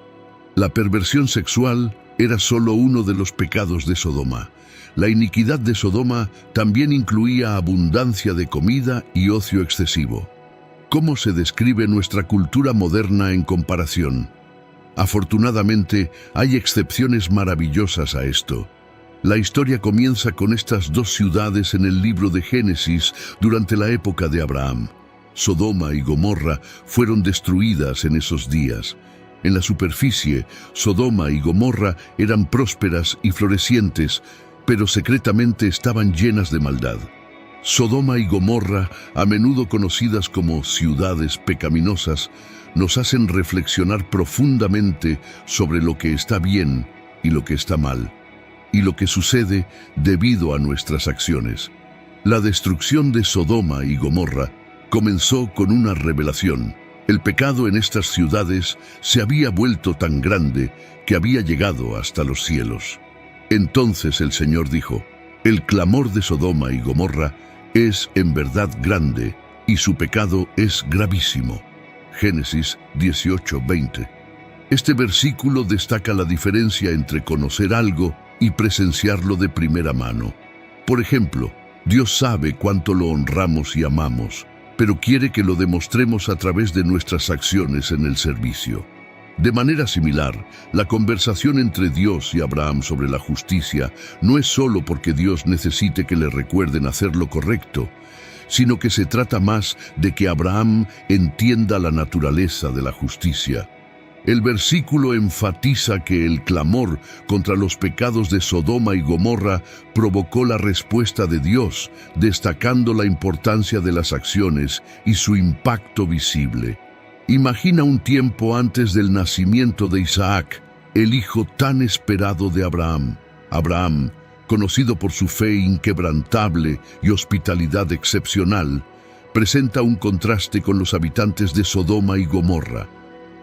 La perversión sexual era solo uno de los pecados de Sodoma. La iniquidad de Sodoma también incluía abundancia de comida y ocio excesivo. ¿Cómo se describe nuestra cultura moderna en comparación? Afortunadamente, hay excepciones maravillosas a esto. La historia comienza con estas 2 ciudades en el libro de Génesis durante la época de Abraham. Sodoma y Gomorra fueron destruidas en esos días. En la superficie, Sodoma y Gomorra eran prósperas y florecientes, pero secretamente estaban llenas de maldad. Sodoma y Gomorra, a menudo conocidas como ciudades pecaminosas, nos hacen reflexionar profundamente sobre lo que está bien y lo que está mal, y lo que sucede debido a nuestras acciones. La destrucción de Sodoma y Gomorra comenzó con una revelación. El pecado en estas ciudades se había vuelto tan grande que había llegado hasta los cielos. Entonces el Señor dijo: el clamor de Sodoma y Gomorra es en verdad grande y su pecado es gravísimo. Génesis 18:20. Este versículo destaca la diferencia entre conocer algo y presenciarlo de primera mano. Por ejemplo, Dios sabe cuánto lo honramos y amamos, pero quiere que lo demostremos a través de nuestras acciones en el servicio. De manera similar, la conversación entre Dios y Abraham sobre la justicia no es solo porque Dios necesite que le recuerden hacer lo correcto, sino que se trata más de que Abraham entienda la naturaleza de la justicia. El versículo enfatiza que el clamor contra los pecados de Sodoma y Gomorra provocó la respuesta de Dios, destacando la importancia de las acciones y su impacto visible. Imagina un tiempo antes del nacimiento de Isaac, el hijo tan esperado de Abraham. Abraham, conocido por su fe inquebrantable y hospitalidad excepcional, presenta un contraste con los habitantes de Sodoma y Gomorra.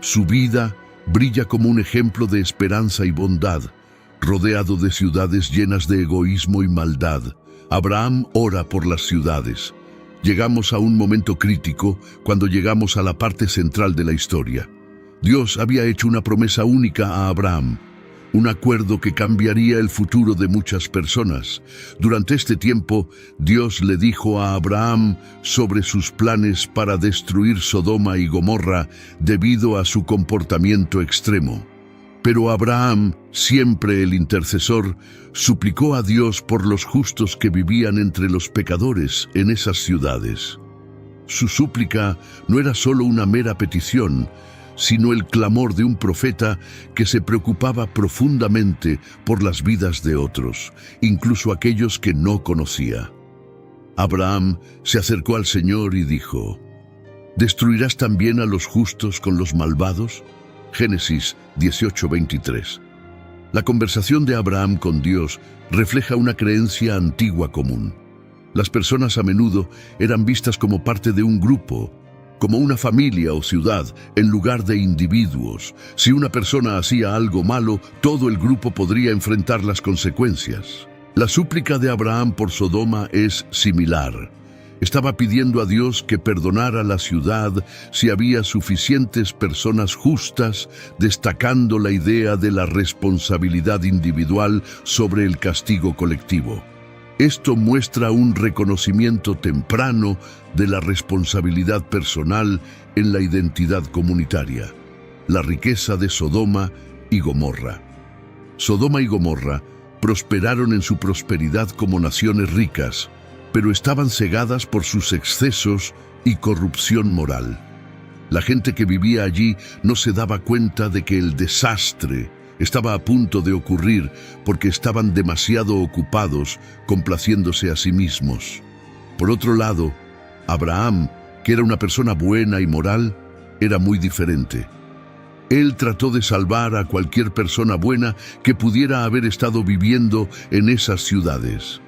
Su vida brilla como un ejemplo de esperanza y bondad, rodeado de ciudades llenas de egoísmo y maldad. Abraham ora por las ciudades. Llegamos a un momento crítico cuando llegamos a la parte central de la historia. Dios había hecho una promesa única a Abraham, un acuerdo que cambiaría el futuro de muchas personas. Durante este tiempo, Dios le dijo a Abraham sobre sus planes para destruir Sodoma y Gomorra debido a su comportamiento extremo. Pero Abraham, siempre el intercesor, suplicó a Dios por los justos que vivían entre los pecadores en esas ciudades. Su súplica no era solo una mera petición, sino el clamor de un profeta que se preocupaba profundamente por las vidas de otros, incluso aquellos que no conocía. Abraham se acercó al Señor y dijo: ¿Destruirás también a los justos con los malvados? Génesis 18:23. La conversación de Abraham con Dios refleja una creencia antigua común. Las personas a menudo eran vistas como parte de un grupo, como una familia o ciudad, en lugar de individuos. Si una persona hacía algo malo, todo el grupo podría enfrentar las consecuencias. La súplica de Abraham por Sodoma es similar. Estaba pidiendo a Dios que perdonara la ciudad si había suficientes personas justas, destacando la idea de la responsabilidad individual sobre el castigo colectivo. Esto muestra un reconocimiento temprano de la responsabilidad personal en la identidad comunitaria. La riqueza de Sodoma y Gomorra. Sodoma y Gomorra prosperaron en su prosperidad como naciones ricas, pero estaban cegadas por sus excesos y corrupción moral. La gente que vivía allí no se daba cuenta de que el desastre estaba a punto de ocurrir porque estaban demasiado ocupados complaciéndose a sí mismos. Por otro lado, Abraham, que era una persona buena y moral, era muy diferente. Él trató de salvar a cualquier persona buena que pudiera haber estado viviendo en esas ciudades.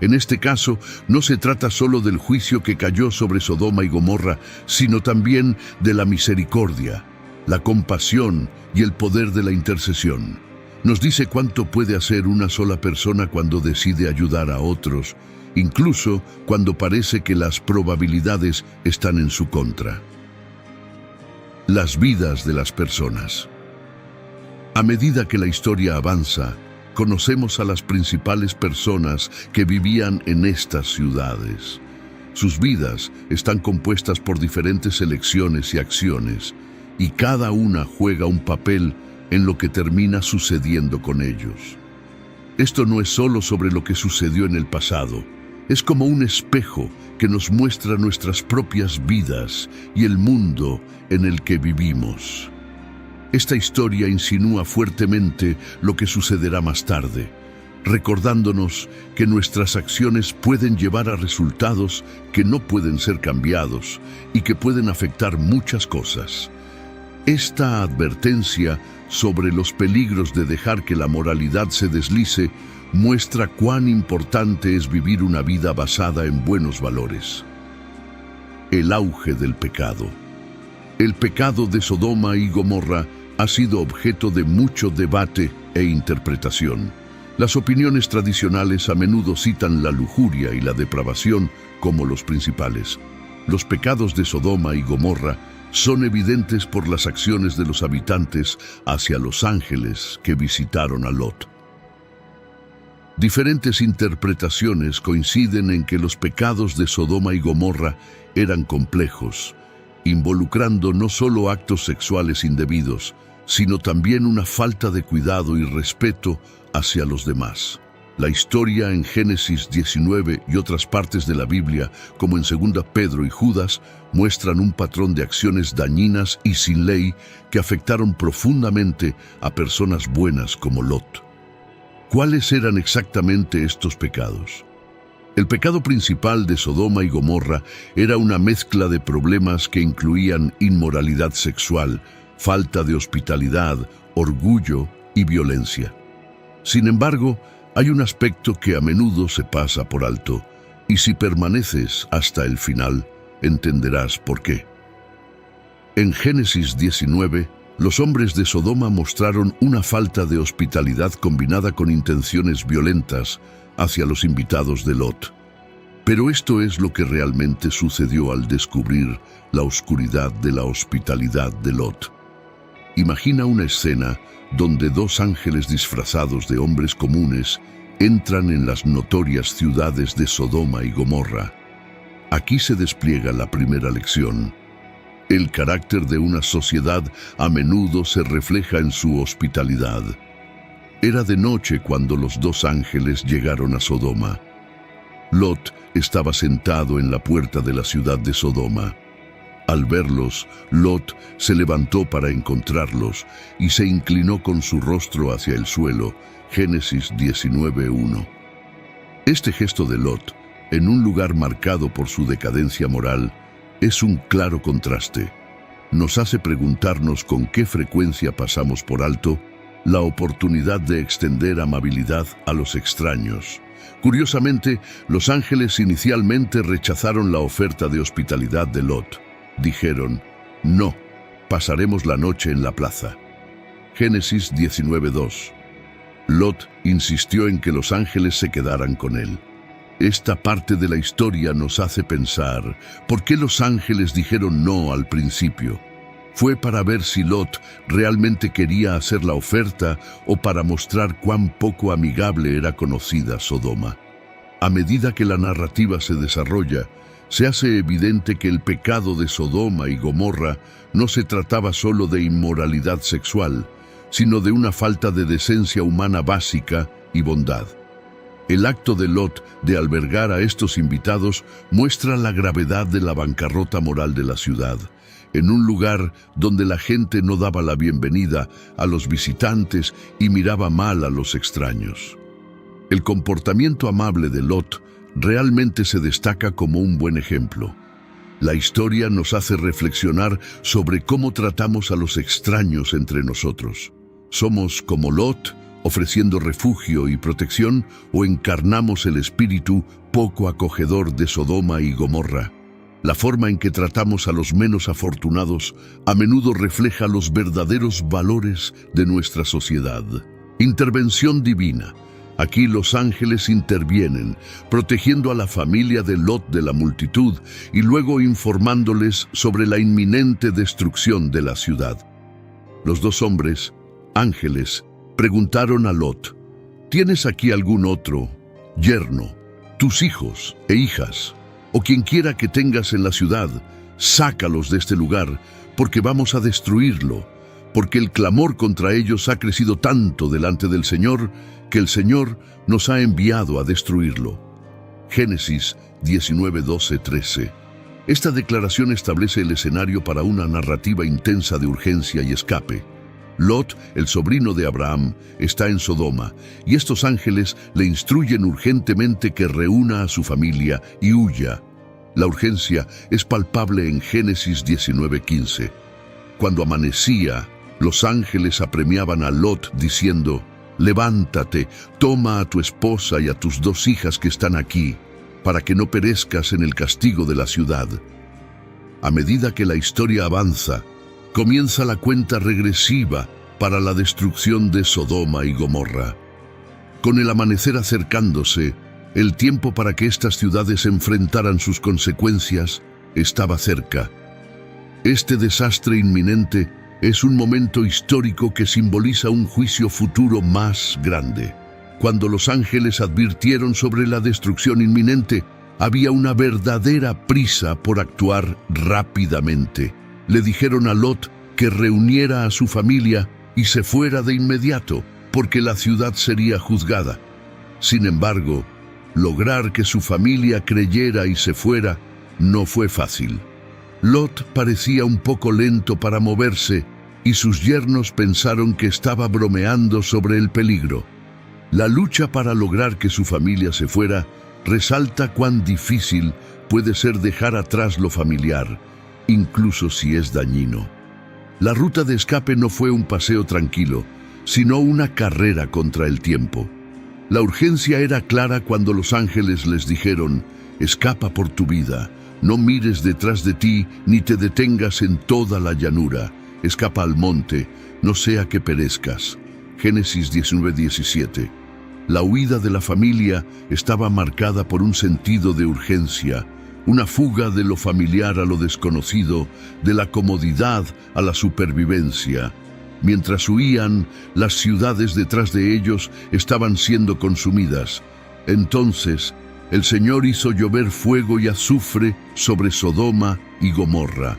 En este caso, no se trata solo del juicio que cayó sobre Sodoma y Gomorra, sino también de la misericordia, la compasión y el poder de la intercesión. Nos dice cuánto puede hacer una sola persona cuando decide ayudar a otros, incluso cuando parece que las probabilidades están en su contra. Las vidas de las personas. A medida que la historia avanza, conocemos a las principales personas que vivían en estas ciudades. Sus vidas están compuestas por diferentes elecciones y acciones, y cada una juega un papel en lo que termina sucediendo con ellos. Esto no es solo sobre lo que sucedió en el pasado, es como un espejo que nos muestra nuestras propias vidas y el mundo en el que vivimos. Esta historia insinúa fuertemente lo que sucederá más tarde, recordándonos que nuestras acciones pueden llevar a resultados que no pueden ser cambiados y que pueden afectar muchas cosas. Esta advertencia sobre los peligros de dejar que la moralidad se deslice muestra cuán importante es vivir una vida basada en buenos valores. El auge del pecado. El pecado de Sodoma y Gomorra ha sido objeto de mucho debate e interpretación. Las opiniones tradicionales a menudo citan la lujuria y la depravación como los principales. Los pecados de Sodoma y Gomorra son evidentes por las acciones de los habitantes hacia los ángeles que visitaron a Lot. Diferentes interpretaciones coinciden en que los pecados de Sodoma y Gomorra eran complejos, involucrando no solo actos sexuales indebidos, sino también una falta de cuidado y respeto hacia los demás. La historia en Génesis 19 y otras partes de la Biblia, como en 2 Pedro y Judas, muestran un patrón de acciones dañinas y sin ley que afectaron profundamente a personas buenas como Lot. ¿Cuáles eran exactamente estos pecados? El pecado principal de Sodoma y Gomorra era una mezcla de problemas que incluían inmoralidad sexual, falta de hospitalidad, orgullo y violencia. Sin embargo, hay un aspecto que a menudo se pasa por alto, y si permaneces hasta el final, entenderás por qué. En Génesis 19, los hombres de Sodoma mostraron una falta de hospitalidad combinada con intenciones violentas hacia los invitados de Lot. Pero esto es lo que realmente sucedió al descubrir la oscuridad de la hospitalidad de Lot. Imagina una escena donde dos ángeles disfrazados de hombres comunes entran en las notorias ciudades de Sodoma y Gomorra. Aquí se despliega la primera lección. El carácter de una sociedad a menudo se refleja en su hospitalidad. Era de noche cuando los dos ángeles llegaron a Sodoma. Lot estaba sentado en la puerta de la ciudad de Sodoma. Al verlos, Lot se levantó para encontrarlos y se inclinó con su rostro hacia el suelo. Génesis 19:1. Este gesto de Lot, en un lugar marcado por su decadencia moral, es un claro contraste. Nos hace preguntarnos con qué frecuencia pasamos por alto la oportunidad de extender amabilidad a los extraños. Curiosamente, los ángeles inicialmente rechazaron la oferta de hospitalidad de Lot. Dijeron, no, pasaremos la noche en la plaza. Génesis 19:2. Lot insistió en que los ángeles se quedaran con él. Esta parte de la historia nos hace pensar, ¿por qué los ángeles dijeron no al principio? ¿Fue para ver si Lot realmente quería hacer la oferta o para mostrar cuán poco amigable era conocida Sodoma? A medida que la narrativa se desarrolla, se hace evidente que el pecado de Sodoma y Gomorra no se trataba solo de inmoralidad sexual, sino de una falta de decencia humana básica y bondad. El acto de Lot de albergar a estos invitados muestra la gravedad de la bancarrota moral de la ciudad, en un lugar donde la gente no daba la bienvenida a los visitantes y miraba mal a los extraños. El comportamiento amable de Lot realmente se destaca como un buen ejemplo. La historia nos hace reflexionar sobre cómo tratamos a los extraños entre nosotros. ¿Somos como Lot, ofreciendo refugio y protección, o encarnamos el espíritu poco acogedor de Sodoma y Gomorra? La forma en que tratamos a los menos afortunados a menudo refleja los verdaderos valores de nuestra sociedad. Intervención divina. Aquí los ángeles intervienen, protegiendo a la familia de Lot de la multitud y luego informándoles sobre la inminente destrucción de la ciudad. Los dos hombres, ángeles, preguntaron a Lot, ¿tienes aquí algún otro yerno, tus hijos e hijas, o quien quiera que tengas en la ciudad? Sácalos de este lugar, porque vamos a destruirlo, porque el clamor contra ellos ha crecido tanto delante del Señor, que el Señor nos ha enviado a destruirlo. Génesis 19:12-13. Esta declaración establece el escenario para una narrativa intensa de urgencia y escape. Lot, el sobrino de Abraham, está en Sodoma, y estos ángeles le instruyen urgentemente que reúna a su familia y huya. La urgencia es palpable en Génesis 19:15. Cuando amanecía, los ángeles apremiaban a Lot diciendo, «Levántate, toma a tu esposa y a tus dos hijas que están aquí, para que no perezcas en el castigo de la ciudad». A medida que la historia avanza, comienza la cuenta regresiva para la destrucción de Sodoma y Gomorra. Con el amanecer acercándose, el tiempo para que estas ciudades enfrentaran sus consecuencias estaba cerca. Este desastre inminente es un momento histórico que simboliza un juicio futuro más grande. Cuando los ángeles advirtieron sobre la destrucción inminente, había una verdadera prisa por actuar rápidamente. Le dijeron a Lot que reuniera a su familia y se fuera de inmediato, porque la ciudad sería juzgada. Sin embargo, lograr que su familia creyera y se fuera no fue fácil. Lot parecía un poco lento para moverse y sus yernos pensaron que estaba bromeando sobre el peligro. La lucha para lograr que su familia se fuera resalta cuán difícil puede ser dejar atrás lo familiar, incluso si es dañino. La ruta de escape no fue un paseo tranquilo, sino una carrera contra el tiempo. La urgencia era clara cuando los ángeles les dijeron: escapa por tu vida, no mires detrás de ti ni te detengas en toda la llanura, escapa al monte, no sea que perezcas. Génesis 19:17. La huida de la familia estaba marcada por un sentido de urgencia, una fuga de lo familiar a lo desconocido, de la comodidad a la supervivencia. Mientras huían, las ciudades detrás de ellos estaban siendo consumidas. Entonces, el Señor hizo llover fuego y azufre sobre Sodoma y Gomorra.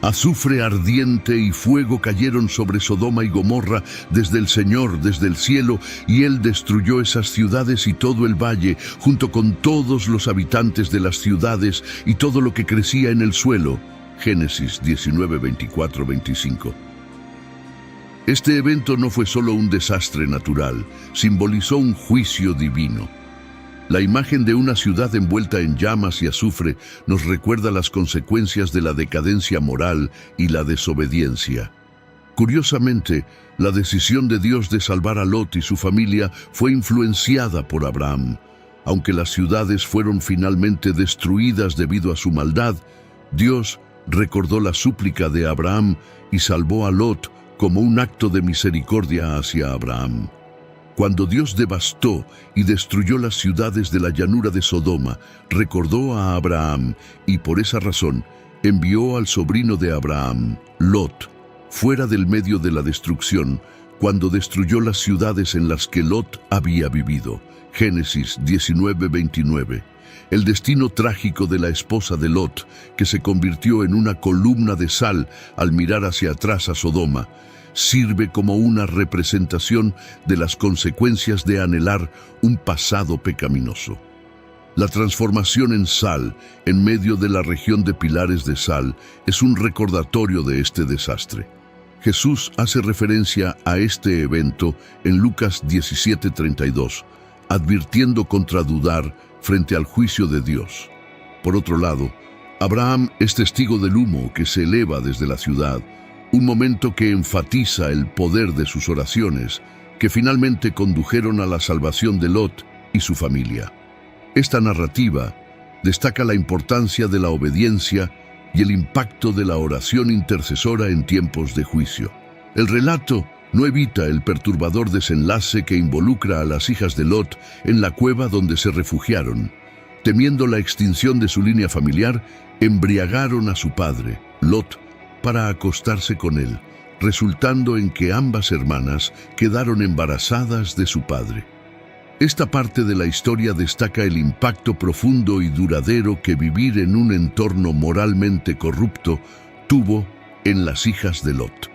Azufre ardiente y fuego cayeron sobre Sodoma y Gomorra desde el Señor, desde el cielo, y Él destruyó esas ciudades y todo el valle, junto con todos los habitantes de las ciudades y todo lo que crecía en el suelo. Génesis 19:24-25. Este evento no fue solo un desastre natural, simbolizó un juicio divino. La imagen de una ciudad envuelta en llamas y azufre nos recuerda las consecuencias de la decadencia moral y la desobediencia. Curiosamente, la decisión de Dios de salvar a Lot y su familia fue influenciada por Abraham. Aunque las ciudades fueron finalmente destruidas debido a su maldad, Dios recordó la súplica de Abraham y salvó a Lot como un acto de misericordia hacia Abraham. Cuando Dios devastó y destruyó las ciudades de la llanura de Sodoma, recordó a Abraham y por esa razón envió al sobrino de Abraham, Lot, fuera del medio de la destrucción, cuando destruyó las ciudades en las que Lot había vivido. Génesis 19:29. El destino trágico de la esposa de Lot, que se convirtió en una columna de sal al mirar hacia atrás a Sodoma, sirve como una representación de las consecuencias de anhelar un pasado pecaminoso. La transformación en sal, en medio de la región de pilares de sal, es un recordatorio de este desastre. Jesús hace referencia a este evento en Lucas 17:32, advirtiendo contra dudar frente al juicio de Dios. Por otro lado, Abraham es testigo del humo que se eleva desde la ciudad, un momento que enfatiza el poder de sus oraciones, que finalmente condujeron a la salvación de Lot y su familia. Esta narrativa destaca la importancia de la obediencia y el impacto de la oración intercesora en tiempos de juicio. El relato no evita el perturbador desenlace que involucra a las hijas de Lot en la cueva donde se refugiaron. Temiendo la extinción de su línea familiar, embriagaron a su padre, Lot, para acostarse con él, resultando en que ambas hermanas quedaron embarazadas de su padre. Esta parte de la historia destaca el impacto profundo y duradero que vivir en un entorno moralmente corrupto tuvo en las hijas de Lot.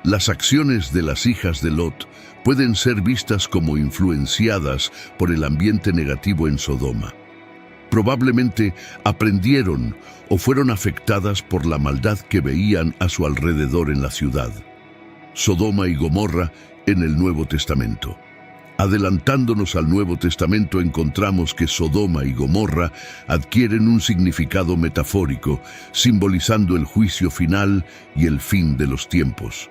Las acciones de las hijas de Lot pueden ser vistas como influenciadas por el ambiente negativo en Sodoma. Probablemente aprendieron o fueron afectadas por la maldad que veían a su alrededor en la ciudad. Sodoma y Gomorra en el Nuevo Testamento. Adelantándonos al Nuevo Testamento, encontramos que Sodoma y Gomorra adquieren un significado metafórico, simbolizando el juicio final y el fin de los tiempos.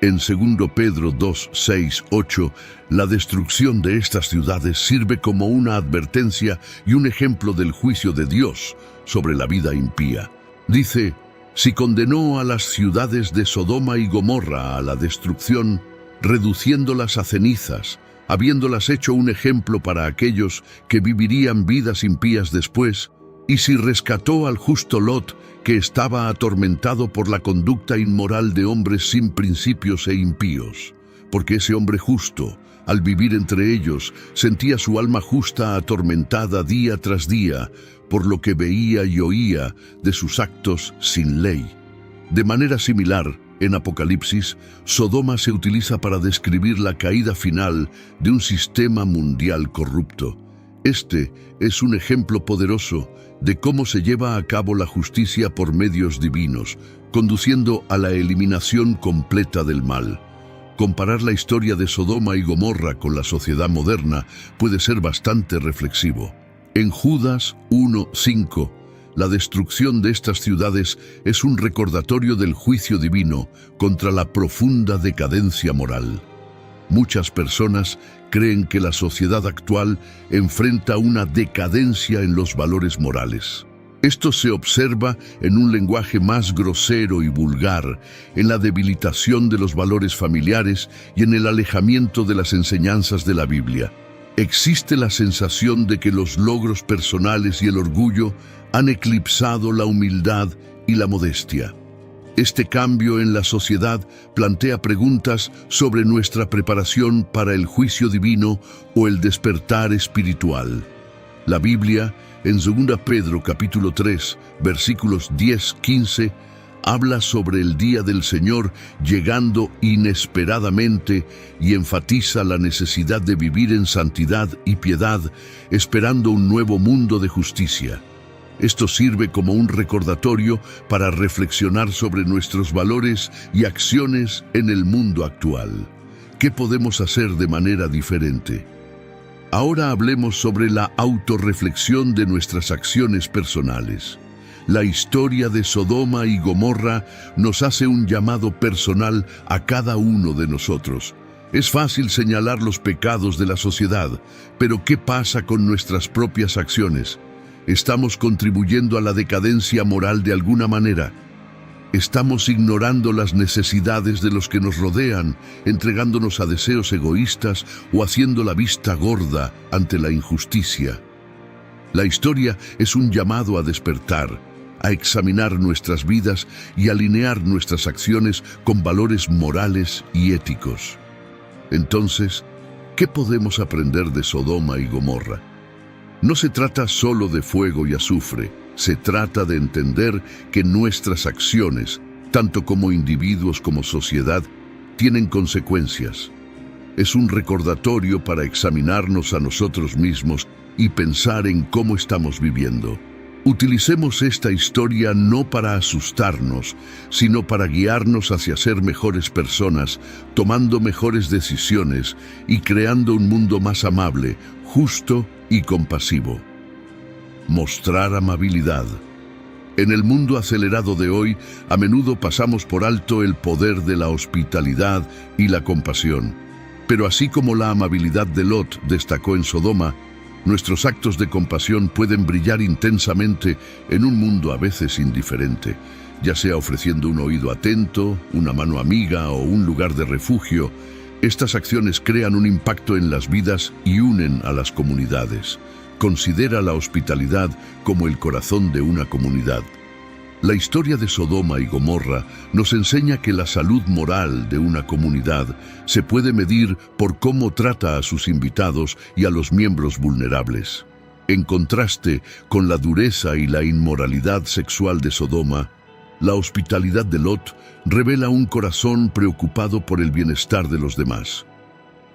En 2 Pedro 2, 6, 8, la destrucción de estas ciudades sirve como una advertencia y un ejemplo del juicio de Dios sobre la vida impía. Dice: si condenó a las ciudades de Sodoma y Gomorra a la destrucción, reduciéndolas a cenizas, habiéndolas hecho un ejemplo para aquellos que vivirían vidas impías después, y si rescató al justo Lot, que estaba atormentado por la conducta inmoral de hombres sin principios e impíos, porque ese hombre justo, al vivir entre ellos, sentía su alma justa atormentada día tras día, por lo que veía y oía de sus actos sin ley. De manera similar, En Apocalipsis, Sodoma se utiliza para describir la caída final de un sistema mundial corrupto. Este es un ejemplo poderoso de cómo se lleva a cabo la justicia por medios divinos, conduciendo a la eliminación completa del mal. Comparar la historia de Sodoma y Gomorra con la sociedad moderna puede ser bastante reflexivo. En Judas 1:5, la destrucción de estas ciudades es un recordatorio del juicio divino contra la profunda decadencia moral. Muchas personas creen que la sociedad actual enfrenta una decadencia en los valores morales. Esto se observa en un lenguaje más grosero y vulgar, en la debilitación de los valores familiares y en el alejamiento de las enseñanzas de la Biblia. Existe la sensación de que los logros personales y el orgullo han eclipsado la humildad y la modestia. Este cambio en la sociedad plantea preguntas sobre nuestra preparación para el juicio divino o el despertar espiritual. La Biblia, en 2 Pedro capítulo 3, versículos 10-15, habla sobre el día del Señor llegando inesperadamente y enfatiza la necesidad de vivir en santidad y piedad, esperando un nuevo mundo de justicia. Esto sirve como un recordatorio para reflexionar sobre nuestros valores y acciones en el mundo actual. ¿Qué podemos hacer de manera diferente? Ahora hablemos sobre la autorreflexión de nuestras acciones personales. La historia de Sodoma y Gomorra nos hace un llamado personal a cada uno de nosotros. Es fácil señalar los pecados de la sociedad, pero ¿qué pasa con nuestras propias acciones? ¿Estamos contribuyendo a la decadencia moral de alguna manera? ¿Estamos ignorando las necesidades de los que nos rodean, entregándonos a deseos egoístas o haciendo la vista gorda ante la injusticia? La historia es un llamado a despertar, a examinar nuestras vidas y alinear nuestras acciones con valores morales y éticos. Entonces, ¿qué podemos aprender de Sodoma y Gomorra? No se trata solo de fuego y azufre, se trata de entender que nuestras acciones, tanto como individuos como sociedad, tienen consecuencias. Es un recordatorio para examinarnos a nosotros mismos y pensar en cómo estamos viviendo. Utilicemos esta historia no para asustarnos, sino para guiarnos hacia ser mejores personas, tomando mejores decisiones y creando un mundo más amable, justo y compasivo. Mostrar amabilidad. En el mundo acelerado de hoy, a menudo pasamos por alto el poder de la hospitalidad y la compasión. Pero así como la amabilidad de Lot destacó en Sodoma, nuestros actos de compasión pueden brillar intensamente en un mundo a veces indiferente, ya sea ofreciendo un oído atento, una mano amiga o un lugar de refugio. Estas acciones crean un impacto en las vidas y unen a las comunidades. Considera la hospitalidad como el corazón de una comunidad. La historia de Sodoma y Gomorra nos enseña que la salud moral de una comunidad se puede medir por cómo trata a sus invitados y a los miembros vulnerables. En contraste con la dureza y la inmoralidad sexual de Sodoma, la hospitalidad de Lot revela un corazón preocupado por el bienestar de los demás.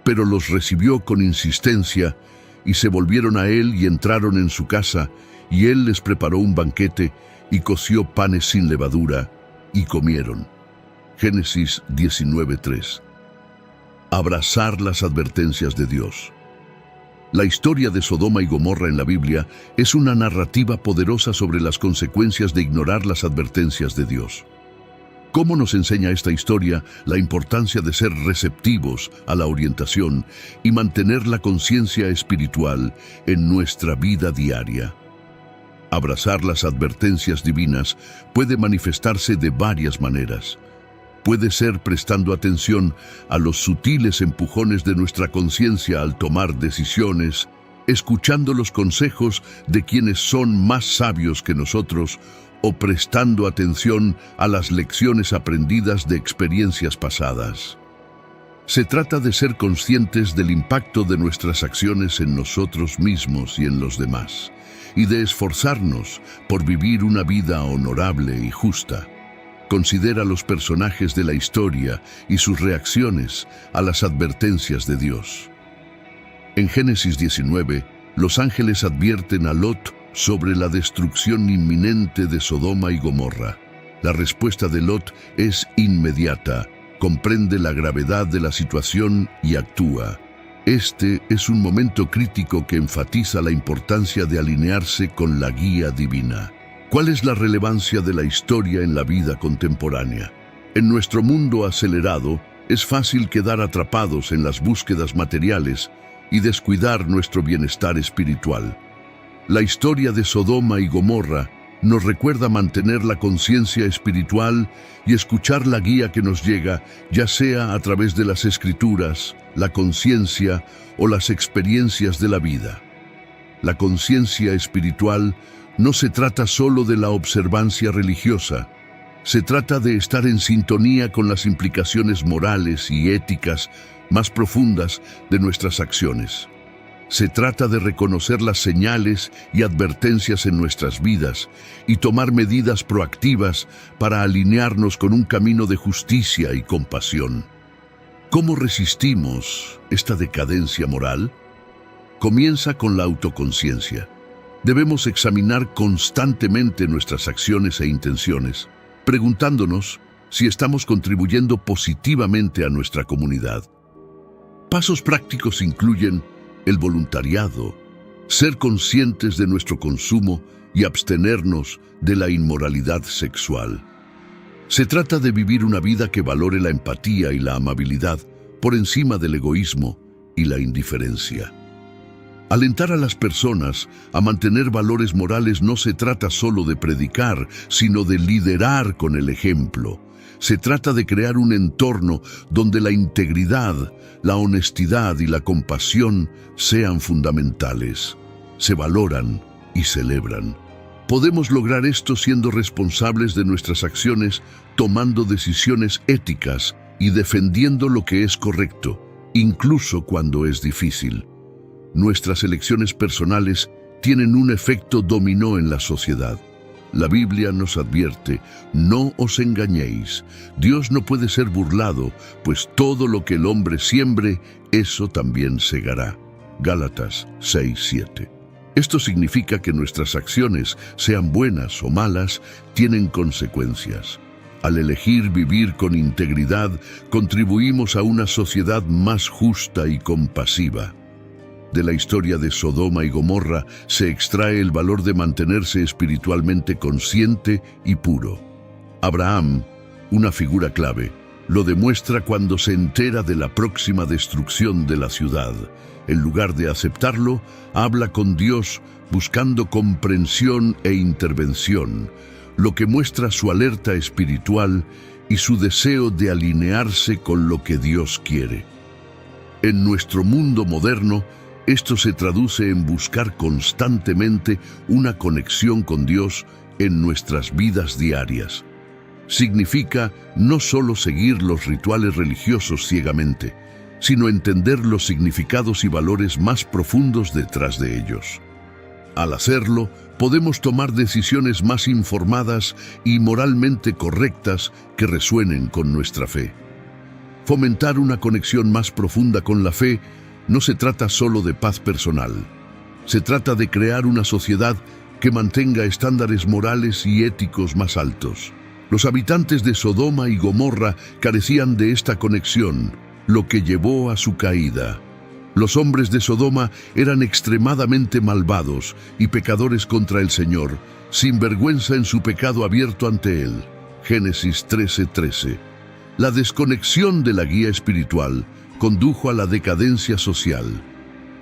Pero los recibió con insistencia y se volvieron a él y entraron en su casa, y él les preparó un banquete y coció panes sin levadura, y comieron. Génesis 19:3. Abrazar las advertencias de Dios. La historia de Sodoma y Gomorra en la Biblia es una narrativa poderosa sobre las consecuencias de ignorar las advertencias de Dios. ¿Cómo nos enseña esta historia la importancia de ser receptivos a la orientación y mantener la conciencia espiritual en nuestra vida diaria? Abrazar las advertencias divinas puede manifestarse de varias maneras. Puede ser prestando atención a los sutiles empujones de nuestra conciencia al tomar decisiones, escuchando los consejos de quienes son más sabios que nosotros, o prestando atención a las lecciones aprendidas de experiencias pasadas. Se trata de ser conscientes del impacto de nuestras acciones en nosotros mismos y en los demás, y de esforzarnos por vivir una vida honorable y justa. Considera los personajes de la historia y sus reacciones a las advertencias de Dios. En Génesis 19, los ángeles advierten a Lot sobre la destrucción inminente de Sodoma y Gomorra. La respuesta de Lot es inmediata, comprende la gravedad de la situación y actúa. Este es un momento crítico que enfatiza la importancia de alinearse con la guía divina. ¿Cuál es la relevancia de la historia en la vida contemporánea? En nuestro mundo acelerado, es fácil quedar atrapados en las búsquedas materiales y descuidar nuestro bienestar espiritual. La historia de Sodoma y Gomorra nos recuerda mantener la conciencia espiritual y escuchar la guía que nos llega, ya sea a través de las Escrituras, la conciencia o las experiencias de la vida. La conciencia espiritual no se trata solo de la observancia religiosa, se trata de estar en sintonía con las implicaciones morales y éticas más profundas de nuestras acciones. Se trata de reconocer las señales y advertencias en nuestras vidas y tomar medidas proactivas para alinearnos con un camino de justicia y compasión. ¿Cómo resistimos esta decadencia moral? Comienza con la autoconciencia. Debemos examinar constantemente nuestras acciones e intenciones, preguntándonos si estamos contribuyendo positivamente a nuestra comunidad. Pasos prácticos incluyen el voluntariado, ser conscientes de nuestro consumo y abstenernos de la inmoralidad sexual. Se trata de vivir una vida que valore la empatía y la amabilidad por encima del egoísmo y la indiferencia. Alentar a las personas a mantener valores morales no se trata solo de predicar, sino de liderar con el ejemplo. Se trata de crear un entorno donde la integridad, la honestidad y la compasión sean fundamentales, se valoran y celebran. Podemos lograr esto siendo responsables de nuestras acciones, tomando decisiones éticas y defendiendo lo que es correcto, incluso cuando es difícil. Nuestras elecciones personales tienen un efecto dominó en la sociedad. La Biblia nos advierte, no os engañéis, Dios no puede ser burlado, pues todo lo que el hombre siembre, eso también segará. Gálatas 6:7. Esto significa que nuestras acciones, sean buenas o malas, tienen consecuencias. Al elegir vivir con integridad, contribuimos a una sociedad más justa y compasiva. De la historia de Sodoma y Gomorra se extrae el valor de mantenerse espiritualmente consciente y puro. Abraham, una figura clave, lo demuestra cuando se entera de la próxima destrucción de la ciudad. En lugar de aceptarlo, habla con Dios buscando comprensión e intervención, lo que muestra su alerta espiritual y su deseo de alinearse con lo que Dios quiere. En nuestro mundo moderno, esto se traduce en buscar constantemente una conexión con Dios en nuestras vidas diarias. Significa no solo seguir los rituales religiosos ciegamente, sino entender los significados y valores más profundos detrás de ellos. Al hacerlo, podemos tomar decisiones más informadas y moralmente correctas que resuenen con nuestra fe. Fomentar una conexión más profunda con la fe no se trata solo de paz personal. Se trata de crear una sociedad que mantenga estándares morales y éticos más altos. Los habitantes de Sodoma y Gomorra carecían de esta conexión, lo que llevó a su caída. Los hombres de Sodoma eran extremadamente malvados y pecadores contra el Señor, sin vergüenza en su pecado abierto ante Él. Génesis 13:13. La desconexión de la guía espiritual condujo a la decadencia social.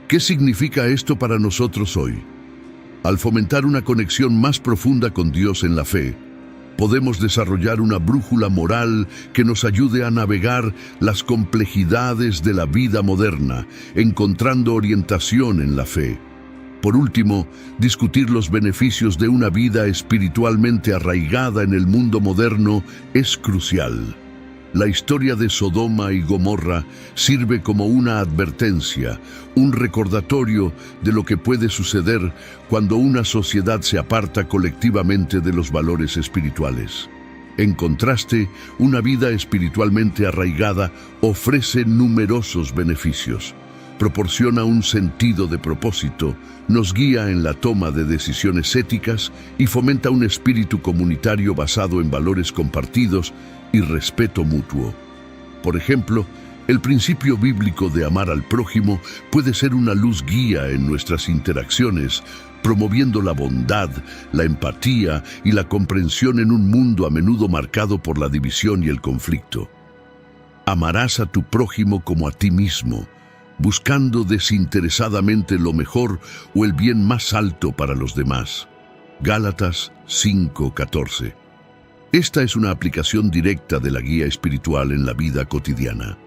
¿Qué significa esto para nosotros hoy? Al fomentar una conexión más profunda con Dios en la fe, podemos desarrollar una brújula moral que nos ayude a navegar las complejidades de la vida moderna, encontrando orientación en la fe. Por último, discutir los beneficios de una vida espiritualmente arraigada en el mundo moderno es crucial. La historia de Sodoma y Gomorra sirve como una advertencia, un recordatorio de lo que puede suceder cuando una sociedad se aparta colectivamente de los valores espirituales. En contraste, una vida espiritualmente arraigada ofrece numerosos beneficios. Proporciona un sentido de propósito, nos guía en la toma de decisiones éticas y fomenta un espíritu comunitario basado en valores compartidos y respeto mutuo. Por ejemplo, el principio bíblico de amar al prójimo puede ser una luz guía en nuestras interacciones, promoviendo la bondad, la empatía y la comprensión en un mundo a menudo marcado por la división y el conflicto. Amarás a tu prójimo como a ti mismo, buscando desinteresadamente lo mejor o el bien más alto para los demás. Gálatas 5:14. Esta es una aplicación directa de la guía espiritual en la vida cotidiana.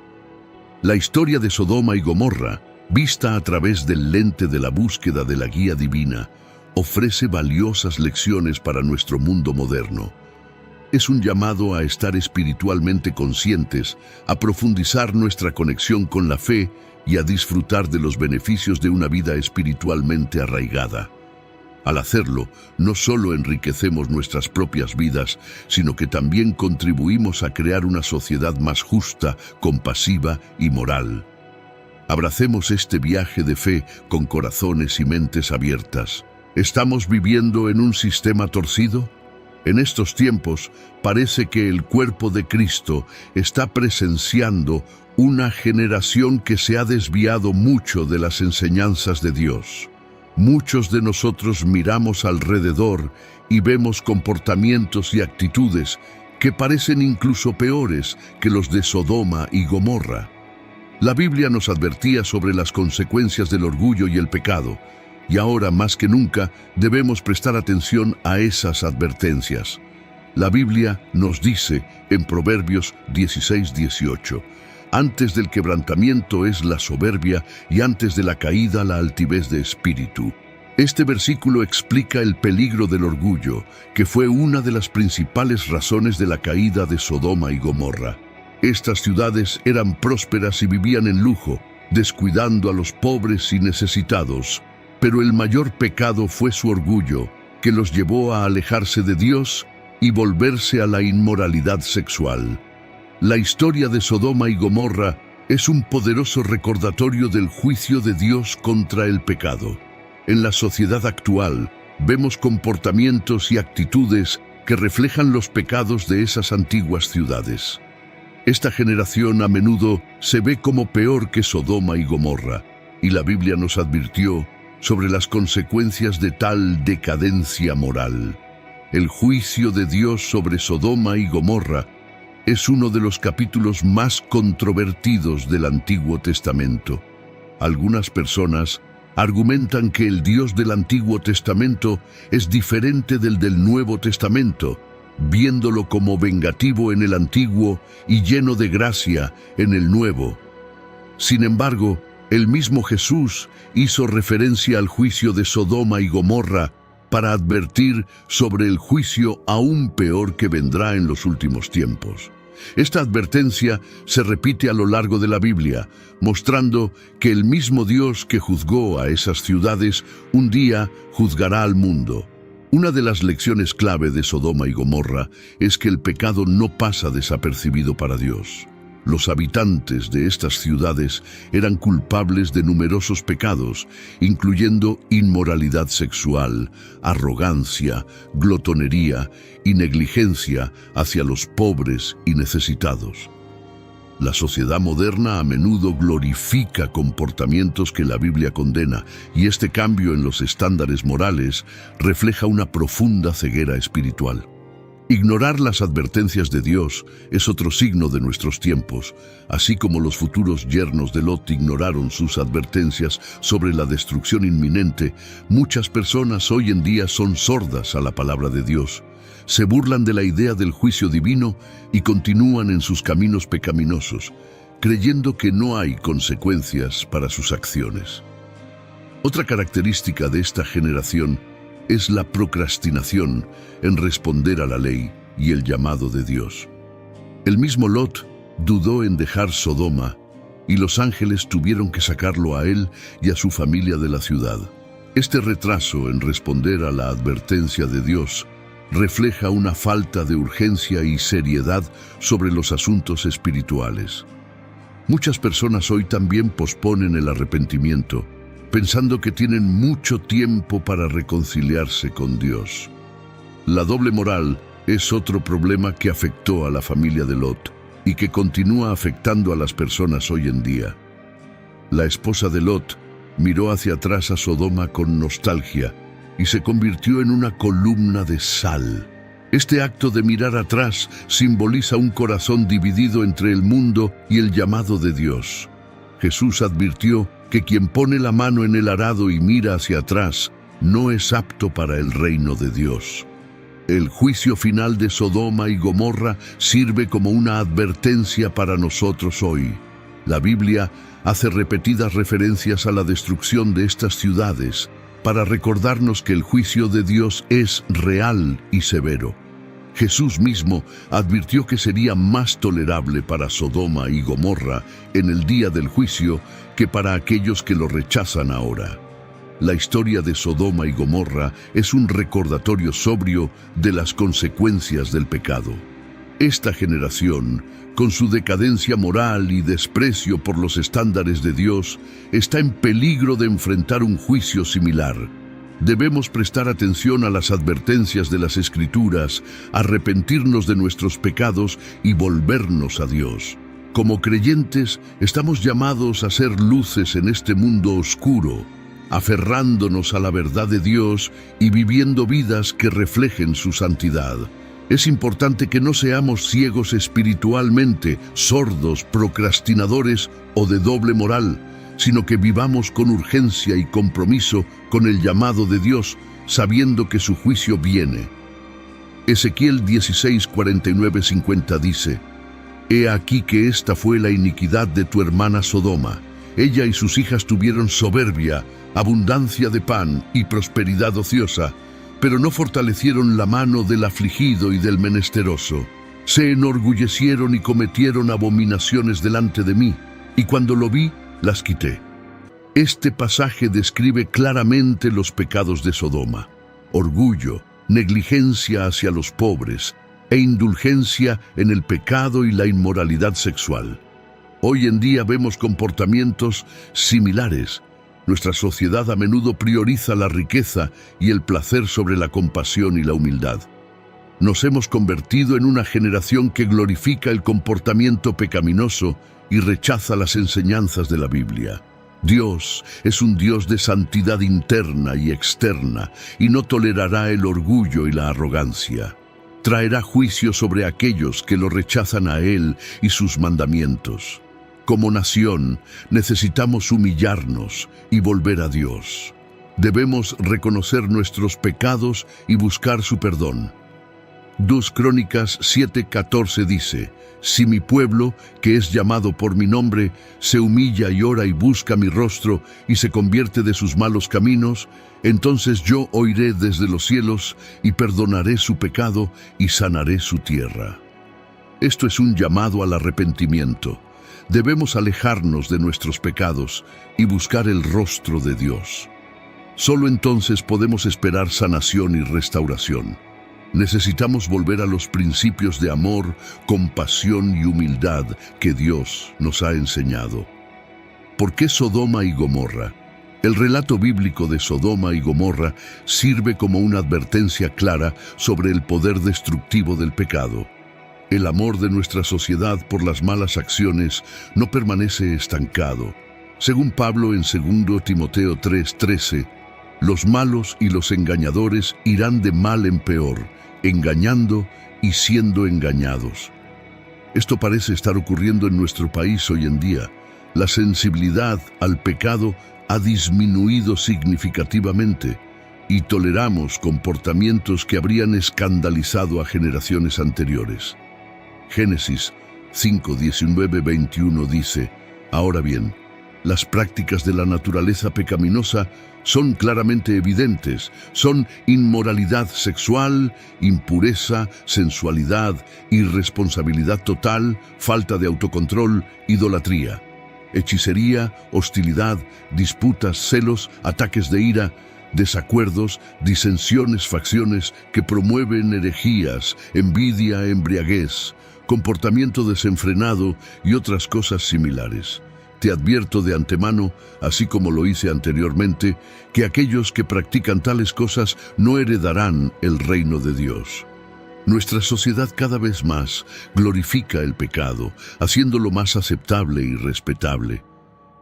La historia de Sodoma y Gomorra, vista a través del lente de la búsqueda de la guía divina, ofrece valiosas lecciones para nuestro mundo moderno. Es un llamado a estar espiritualmente conscientes, a profundizar nuestra conexión con la fe y a disfrutar de los beneficios de una vida espiritualmente arraigada. Al hacerlo, no solo enriquecemos nuestras propias vidas, sino que también contribuimos a crear una sociedad más justa, compasiva y moral. Abracemos este viaje de fe con corazones y mentes abiertas. ¿Estamos viviendo en un sistema torcido? En estos tiempos, parece que el cuerpo de Cristo está presenciando una generación que se ha desviado mucho de las enseñanzas de Dios. Muchos de nosotros miramos alrededor y vemos comportamientos y actitudes que parecen incluso peores que los de Sodoma y Gomorra. La Biblia nos advertía sobre las consecuencias del orgullo y el pecado, y ahora más que nunca debemos prestar atención a esas advertencias. La Biblia nos dice en Proverbios 16:18, antes del quebrantamiento es la soberbia y antes de la caída la altivez de espíritu. Este versículo explica el peligro del orgullo, que fue una de las principales razones de la caída de Sodoma y Gomorra. Estas ciudades eran prósperas y vivían en lujo, descuidando a los pobres y necesitados. Pero el mayor pecado fue su orgullo, que los llevó a alejarse de Dios y volverse a la inmoralidad sexual. La historia de Sodoma y Gomorra es un poderoso recordatorio del juicio de Dios contra el pecado. En la sociedad actual, vemos comportamientos y actitudes que reflejan los pecados de esas antiguas ciudades. Esta generación a menudo se ve como peor que Sodoma y Gomorra, y la Biblia nos advirtió sobre las consecuencias de tal decadencia moral. El juicio de Dios sobre Sodoma y Gomorra es uno de los capítulos más controvertidos del Antiguo Testamento. Algunas personas argumentan que el Dios del Antiguo Testamento es diferente del Nuevo Testamento, viéndolo como vengativo en el Antiguo y lleno de gracia en el Nuevo. Sin embargo, el mismo Jesús hizo referencia al juicio de Sodoma y Gomorra para advertir sobre el juicio aún peor que vendrá en los últimos tiempos. Esta advertencia se repite a lo largo de la Biblia, mostrando que el mismo Dios que juzgó a esas ciudades un día juzgará al mundo. Una de las lecciones clave de Sodoma y Gomorra es que el pecado no pasa desapercibido para Dios. Los habitantes de estas ciudades eran culpables de numerosos pecados, incluyendo inmoralidad sexual, arrogancia, glotonería y negligencia hacia los pobres y necesitados. La sociedad moderna a menudo glorifica comportamientos que la Biblia condena, y este cambio en los estándares morales refleja una profunda ceguera espiritual. Ignorar las advertencias de Dios es otro signo de nuestros tiempos, así como los futuros yernos de Lot ignoraron sus advertencias sobre la destrucción inminente. Muchas personas hoy en día son sordas a la palabra de Dios, se burlan de la idea del juicio divino y continúan en sus caminos pecaminosos, creyendo que no hay consecuencias para sus acciones. Otra característica de esta generación es la procrastinación en responder a la ley y el llamado de Dios. El mismo Lot dudó en dejar Sodoma, y los ángeles tuvieron que sacarlo a él y a su familia de la ciudad. Este retraso en responder a la advertencia de Dios refleja una falta de urgencia y seriedad sobre los asuntos espirituales. Muchas personas hoy también posponen el arrepentimiento, pensando que tienen mucho tiempo para reconciliarse con Dios. La doble moral es otro problema que afectó a la familia de Lot y que continúa afectando a las personas hoy en día. La esposa de Lot miró hacia atrás a Sodoma con nostalgia y se convirtió en una columna de sal. Este acto de mirar atrás simboliza un corazón dividido entre el mundo y el llamado de Dios. Jesús advirtió que quien pone la mano en el arado y mira hacia atrás no es apto para el reino de Dios. El juicio final de Sodoma y Gomorra sirve como una advertencia para nosotros hoy. La Biblia hace repetidas referencias a la destrucción de estas ciudades para recordarnos que el juicio de Dios es real y severo. Jesús mismo advirtió que sería más tolerable para Sodoma y Gomorra en el día del juicio que para aquellos que lo rechazan ahora. La historia de Sodoma y Gomorra es un recordatorio sobrio de las consecuencias del pecado. Esta generación, con su decadencia moral y desprecio por los estándares de Dios, está en peligro de enfrentar un juicio similar. Debemos prestar atención a las advertencias de las Escrituras, arrepentirnos de nuestros pecados y volvernos a Dios. Como creyentes, estamos llamados a ser luces en este mundo oscuro, aferrándonos a la verdad de Dios y viviendo vidas que reflejen su santidad. Es importante que no seamos ciegos espiritualmente, sordos, procrastinadores o de doble moral, sino que vivamos con urgencia y compromiso con el llamado de Dios, sabiendo que su juicio viene. Ezequiel 16, 49-50 dice: «He aquí que esta fue la iniquidad de tu hermana Sodoma. Ella y sus hijas tuvieron soberbia, abundancia de pan y prosperidad ociosa, pero no fortalecieron la mano del afligido y del menesteroso. Se enorgullecieron y cometieron abominaciones delante de mí, y cuando lo vi, las quité». Este pasaje describe claramente los pecados de Sodoma: orgullo, negligencia hacia los pobres e indulgencia en el pecado y la inmoralidad sexual. Hoy en día vemos comportamientos similares. Nuestra sociedad a menudo prioriza la riqueza y el placer sobre la compasión y la humildad. Nos hemos convertido en una generación que glorifica el comportamiento pecaminoso y rechaza las enseñanzas de la Biblia. Dios es un Dios de santidad interna y externa y no tolerará el orgullo y la arrogancia. Traerá juicio sobre aquellos que lo rechazan a Él y sus mandamientos. Como nación, necesitamos humillarnos y volver a Dios. Debemos reconocer nuestros pecados y buscar su perdón. 2 Crónicas 7:14 dice: «Si mi pueblo, que es llamado por mi nombre, se humilla y ora y busca mi rostro y se convierte de sus malos caminos, entonces yo oiré desde los cielos y perdonaré su pecado y sanaré su tierra». Esto es un llamado al arrepentimiento. Debemos alejarnos de nuestros pecados y buscar el rostro de Dios. Solo entonces podemos esperar sanación y restauración. Necesitamos volver a los principios de amor, compasión y humildad que Dios nos ha enseñado. ¿Por qué Sodoma y Gomorra? El relato bíblico de Sodoma y Gomorra sirve como una advertencia clara sobre el poder destructivo del pecado. El amor de nuestra sociedad por las malas acciones no permanece estancado. Según Pablo en 2 Timoteo 3:13, los malos y los engañadores irán de mal en peor, engañando y siendo engañados. Esto parece estar ocurriendo en nuestro país hoy en día. La sensibilidad al pecado ha disminuido significativamente y toleramos comportamientos que habrían escandalizado a generaciones anteriores. Génesis 5:19-21 dice: «Ahora bien, las prácticas de la naturaleza pecaminosa son claramente evidentes. Son inmoralidad sexual, impureza, sensualidad, irresponsabilidad total, falta de autocontrol, idolatría, hechicería, hostilidad, disputas, celos, ataques de ira, desacuerdos, disensiones, facciones que promueven herejías, envidia, embriaguez, comportamiento desenfrenado y otras cosas similares. Te advierto de antemano, así como lo hice anteriormente, que aquellos que practican tales cosas no heredarán el reino de Dios. Nuestra sociedad cada vez más glorifica el pecado, haciéndolo más aceptable y respetable.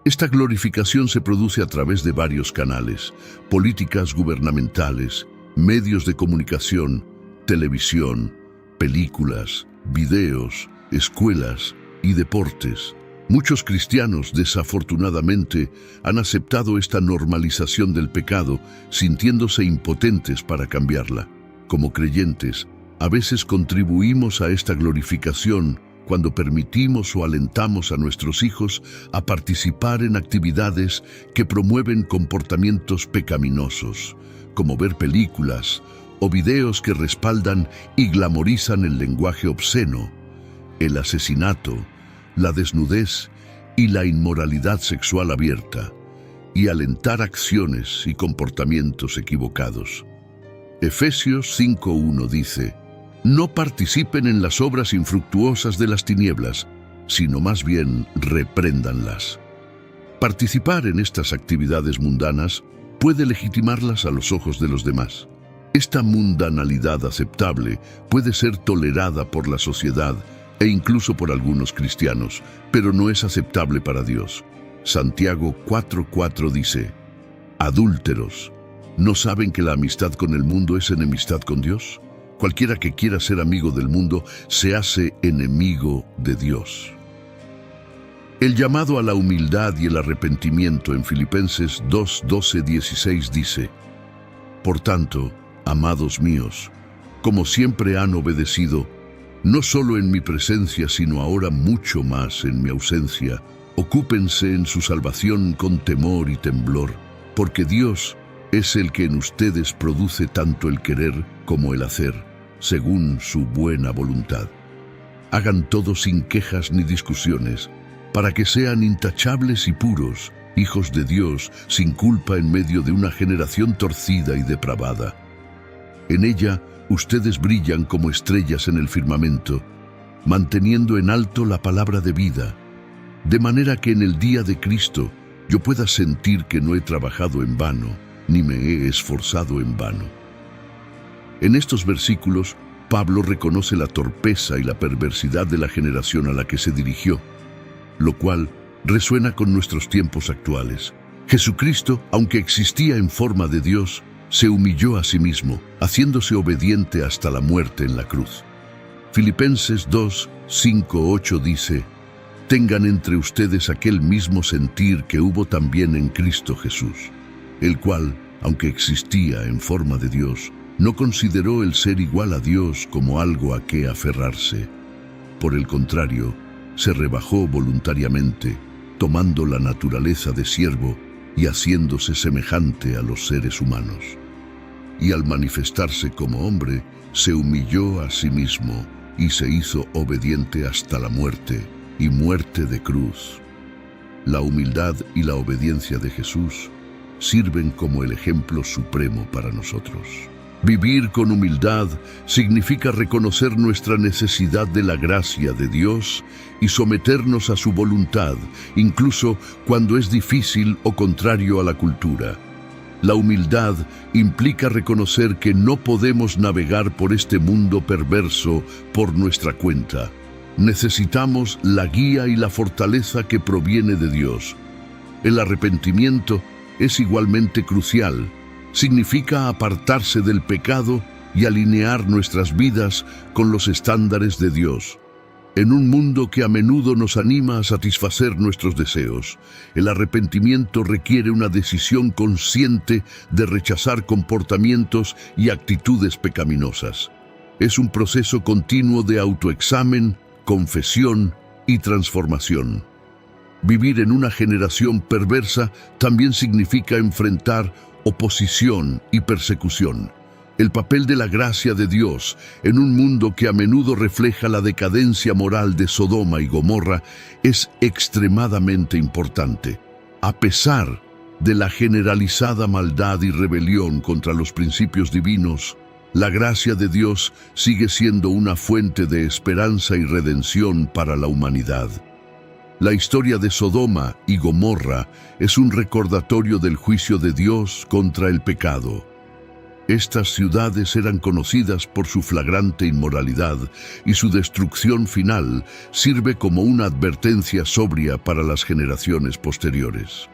Esta glorificación se produce a través de varios canales: políticas gubernamentales, medios de comunicación, televisión, películas, videos, escuelas y deportes. Muchos cristianos, desafortunadamente, han aceptado esta normalización del pecado, sintiéndose impotentes para cambiarla. Como creyentes, a veces contribuimos a esta glorificación cuando permitimos o alentamos a nuestros hijos a participar en actividades que promueven comportamientos pecaminosos, como ver películas o videos que respaldan y glamorizan el lenguaje obsceno, el asesinato, la desnudez y la inmoralidad sexual abierta, y alentar acciones y comportamientos equivocados. Efesios 5:1 dice: no participen en las obras infructuosas de las tinieblas, sino más bien repréndanlas. Participar en estas actividades mundanas puede legitimarlas a los ojos de los demás. Esta mundanalidad aceptable puede ser tolerada por la sociedad e incluso por algunos cristianos, pero no es aceptable para Dios. Santiago 4:4 dice: adúlteros, ¿no saben que la amistad con el mundo es enemistad con Dios? Cualquiera que quiera ser amigo del mundo se hace enemigo de Dios. El llamado a la humildad y el arrepentimiento en Filipenses 2:12-16 dice: por tanto, amados míos, como siempre han obedecido, no solo en mi presencia, sino ahora mucho más en mi ausencia, ocúpense en su salvación con temor y temblor, porque Dios es el que en ustedes produce tanto el querer como el hacer, según su buena voluntad. Hagan todo sin quejas ni discusiones, para que sean intachables y puros, hijos de Dios, sin culpa en medio de una generación torcida y depravada. En ella, ustedes brillan como estrellas en el firmamento, manteniendo en alto la palabra de vida, de manera que en el día de Cristo yo pueda sentir que no he trabajado en vano, ni me he esforzado en vano. En estos versículos, Pablo reconoce la torpeza y la perversidad de la generación a la que se dirigió, lo cual resuena con nuestros tiempos actuales. Jesucristo, aunque existía en forma de Dios, se humilló a sí mismo, haciéndose obediente hasta la muerte en la cruz. Filipenses 2:5-8 dice: tengan entre ustedes aquel mismo sentir que hubo también en Cristo Jesús, el cual, aunque existía en forma de Dios, no consideró el ser igual a Dios como algo a qué aferrarse. Por el contrario, se rebajó voluntariamente, tomando la naturaleza de siervo y haciéndose semejante a los seres humanos. Y al manifestarse como hombre, se humilló a sí mismo y se hizo obediente hasta la muerte, y muerte de cruz. La humildad y la obediencia de Jesús sirven como el ejemplo supremo para nosotros. Vivir con humildad significa reconocer nuestra necesidad de la gracia de Dios y someternos a su voluntad, incluso cuando es difícil o contrario a la cultura. La humildad implica reconocer que no podemos navegar por este mundo perverso por nuestra cuenta. Necesitamos la guía y la fortaleza que proviene de Dios. El arrepentimiento es igualmente crucial. Significa apartarse del pecado y alinear nuestras vidas con los estándares de Dios. En un mundo que a menudo nos anima a satisfacer nuestros deseos, el arrepentimiento requiere una decisión consciente de rechazar comportamientos y actitudes pecaminosas. Es un proceso continuo de autoexamen, confesión y transformación. Vivir en una generación perversa también significa enfrentar oposición y persecución. El papel de la gracia de Dios en un mundo que a menudo refleja la decadencia moral de Sodoma y Gomorra es extremadamente importante. A pesar de la generalizada maldad y rebelión contra los principios divinos, la gracia de Dios sigue siendo una fuente de esperanza y redención para la humanidad. La historia de Sodoma y Gomorra es un recordatorio del juicio de Dios contra el pecado. Estas ciudades eran conocidas por su flagrante inmoralidad y su destrucción final sirve como una advertencia sobria para las generaciones posteriores.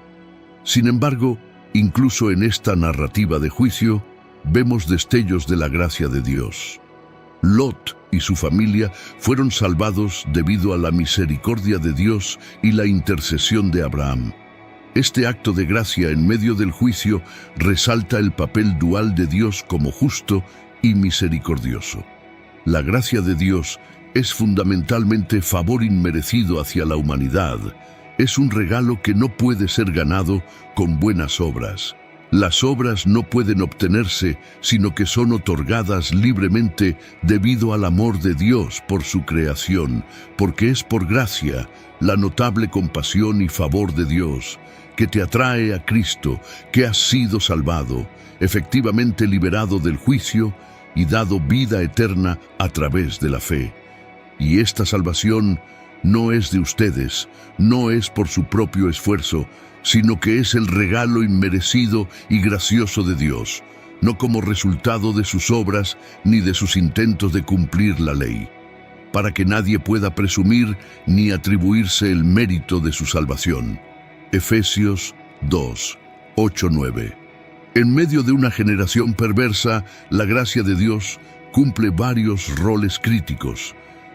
Sin embargo, incluso en esta narrativa de juicio, vemos destellos de la gracia de Dios. Lot y su familia fueron salvados debido a la misericordia de Dios y la intercesión de Abraham. Este acto de gracia en medio del juicio resalta el papel dual de Dios como justo y misericordioso. La gracia de Dios es fundamentalmente favor inmerecido hacia la humanidad. Es un regalo que no puede ser ganado con buenas obras. Las obras no pueden obtenerse, sino que son otorgadas libremente debido al amor de Dios por su creación, porque es por gracia, la notable compasión y favor de Dios, que te atrae a Cristo, que has sido salvado, efectivamente liberado del juicio y dado vida eterna a través de la fe. Y esta salvación no es de ustedes, no es por su propio esfuerzo, sino que es el regalo inmerecido y gracioso de Dios, no como resultado de sus obras ni de sus intentos de cumplir la ley, para que nadie pueda presumir ni atribuirse el mérito de su salvación. Efesios 2, 8-9. En medio de una generación perversa, la gracia de Dios cumple varios roles críticos.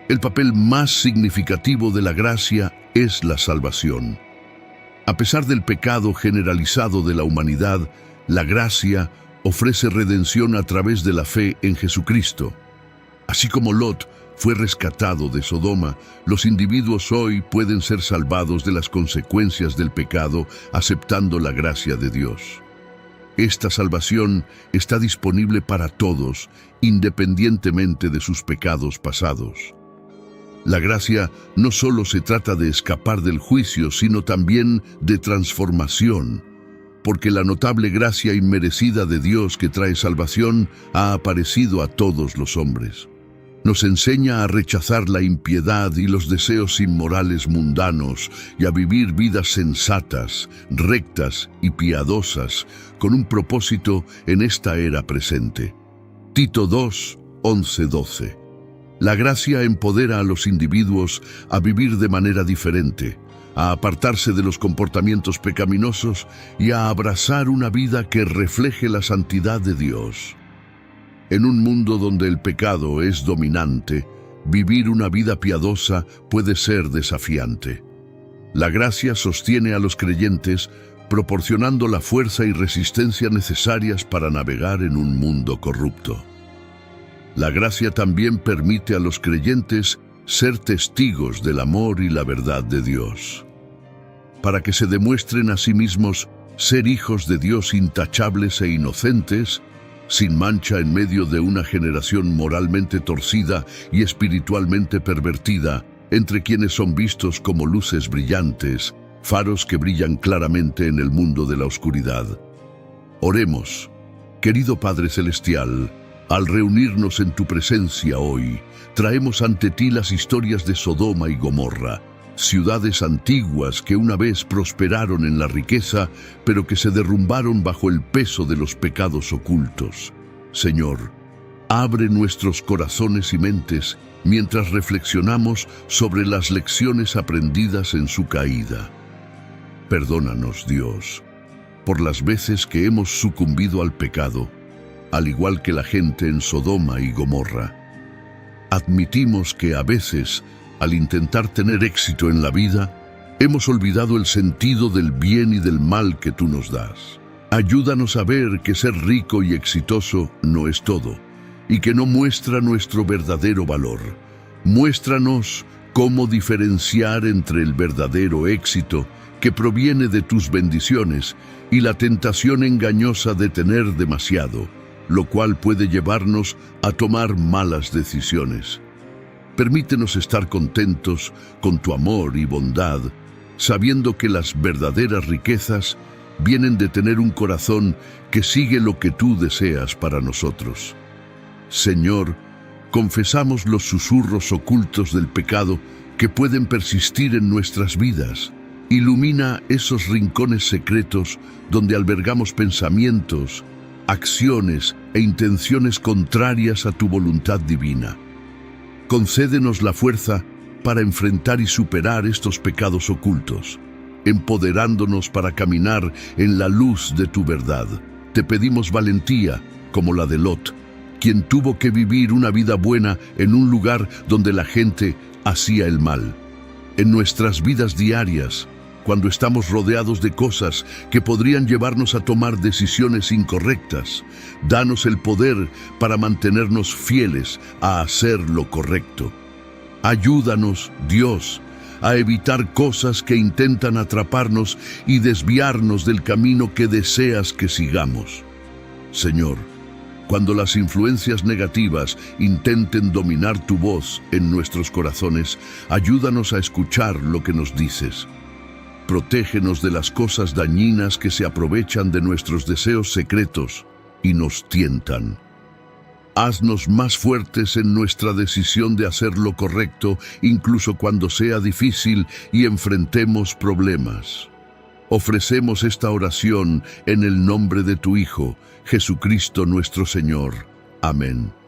El papel más significativo de la gracia es la salvación. A pesar del pecado generalizado de la humanidad, la gracia ofrece redención a través de la fe en Jesucristo. Así como Lot fue rescatado de Sodoma, los individuos hoy pueden ser salvados de las consecuencias del pecado aceptando la gracia de Dios. Esta salvación está disponible para todos, independientemente de sus pecados pasados. La gracia no solo se trata de escapar del juicio, sino también de transformación, porque la notable gracia inmerecida de Dios que trae salvación ha aparecido a todos los hombres. Nos enseña a rechazar la impiedad y los deseos inmorales mundanos y a vivir vidas sensatas, rectas y piadosas con un propósito en esta era presente. Tito 2, 11-12. La gracia empodera a los individuos a vivir de manera diferente, a apartarse de los comportamientos pecaminosos y a abrazar una vida que refleje la santidad de Dios. En un mundo donde el pecado es dominante, vivir una vida piadosa puede ser desafiante. La gracia sostiene a los creyentes, proporcionando la fuerza y resistencia necesarias para navegar en un mundo corrupto. La gracia también permite a los creyentes ser testigos del amor y la verdad de Dios, para que se demuestren a sí mismos ser hijos de Dios intachables e inocentes, sin mancha en medio de una generación moralmente torcida y espiritualmente pervertida, entre quienes son vistos como luces brillantes, faros que brillan claramente en el mundo de la oscuridad. Oremos. Querido Padre Celestial, al reunirnos en tu presencia hoy, traemos ante ti las historias de Sodoma y Gomorra, ciudades antiguas que una vez prosperaron en la riqueza, pero que se derrumbaron bajo el peso de los pecados ocultos. Señor, abre nuestros corazones y mentes mientras reflexionamos sobre las lecciones aprendidas en su caída. Perdónanos, Dios, por las veces que hemos sucumbido al pecado, al igual que la gente en Sodoma y Gomorra. Admitimos que a veces, al intentar tener éxito en la vida, hemos olvidado el sentido del bien y del mal que tú nos das. Ayúdanos a ver que ser rico y exitoso no es todo, y que no muestra nuestro verdadero valor. Muéstranos cómo diferenciar entre el verdadero éxito que proviene de tus bendiciones y la tentación engañosa de tener demasiado, lo cual puede llevarnos a tomar malas decisiones. Permítenos estar contentos con tu amor y bondad, sabiendo que las verdaderas riquezas vienen de tener un corazón que sigue lo que tú deseas para nosotros. Señor, confesamos los susurros ocultos del pecado que pueden persistir en nuestras vidas. Ilumina esos rincones secretos donde albergamos pensamientos, acciones e intenciones contrarias a tu voluntad divina. Concédenos la fuerza para enfrentar y superar estos pecados ocultos, empoderándonos para caminar en la luz de tu verdad. Te pedimos valentía, como la de Lot, quien tuvo que vivir una vida buena en un lugar donde la gente hacía el mal. En nuestras vidas diarias, cuando estamos rodeados de cosas que podrían llevarnos a tomar decisiones incorrectas, danos el poder para mantenernos fieles a hacer lo correcto. Ayúdanos, Dios, a evitar cosas que intentan atraparnos y desviarnos del camino que deseas que sigamos. Señor, cuando las influencias negativas intenten dominar tu voz en nuestros corazones, ayúdanos a escuchar lo que nos dices. Protégenos de las cosas dañinas que se aprovechan de nuestros deseos secretos y nos tientan. Haznos más fuertes en nuestra decisión de hacer lo correcto, incluso cuando sea difícil y enfrentemos problemas. Ofrecemos esta oración en el nombre de tu Hijo, Jesucristo nuestro Señor. Amén.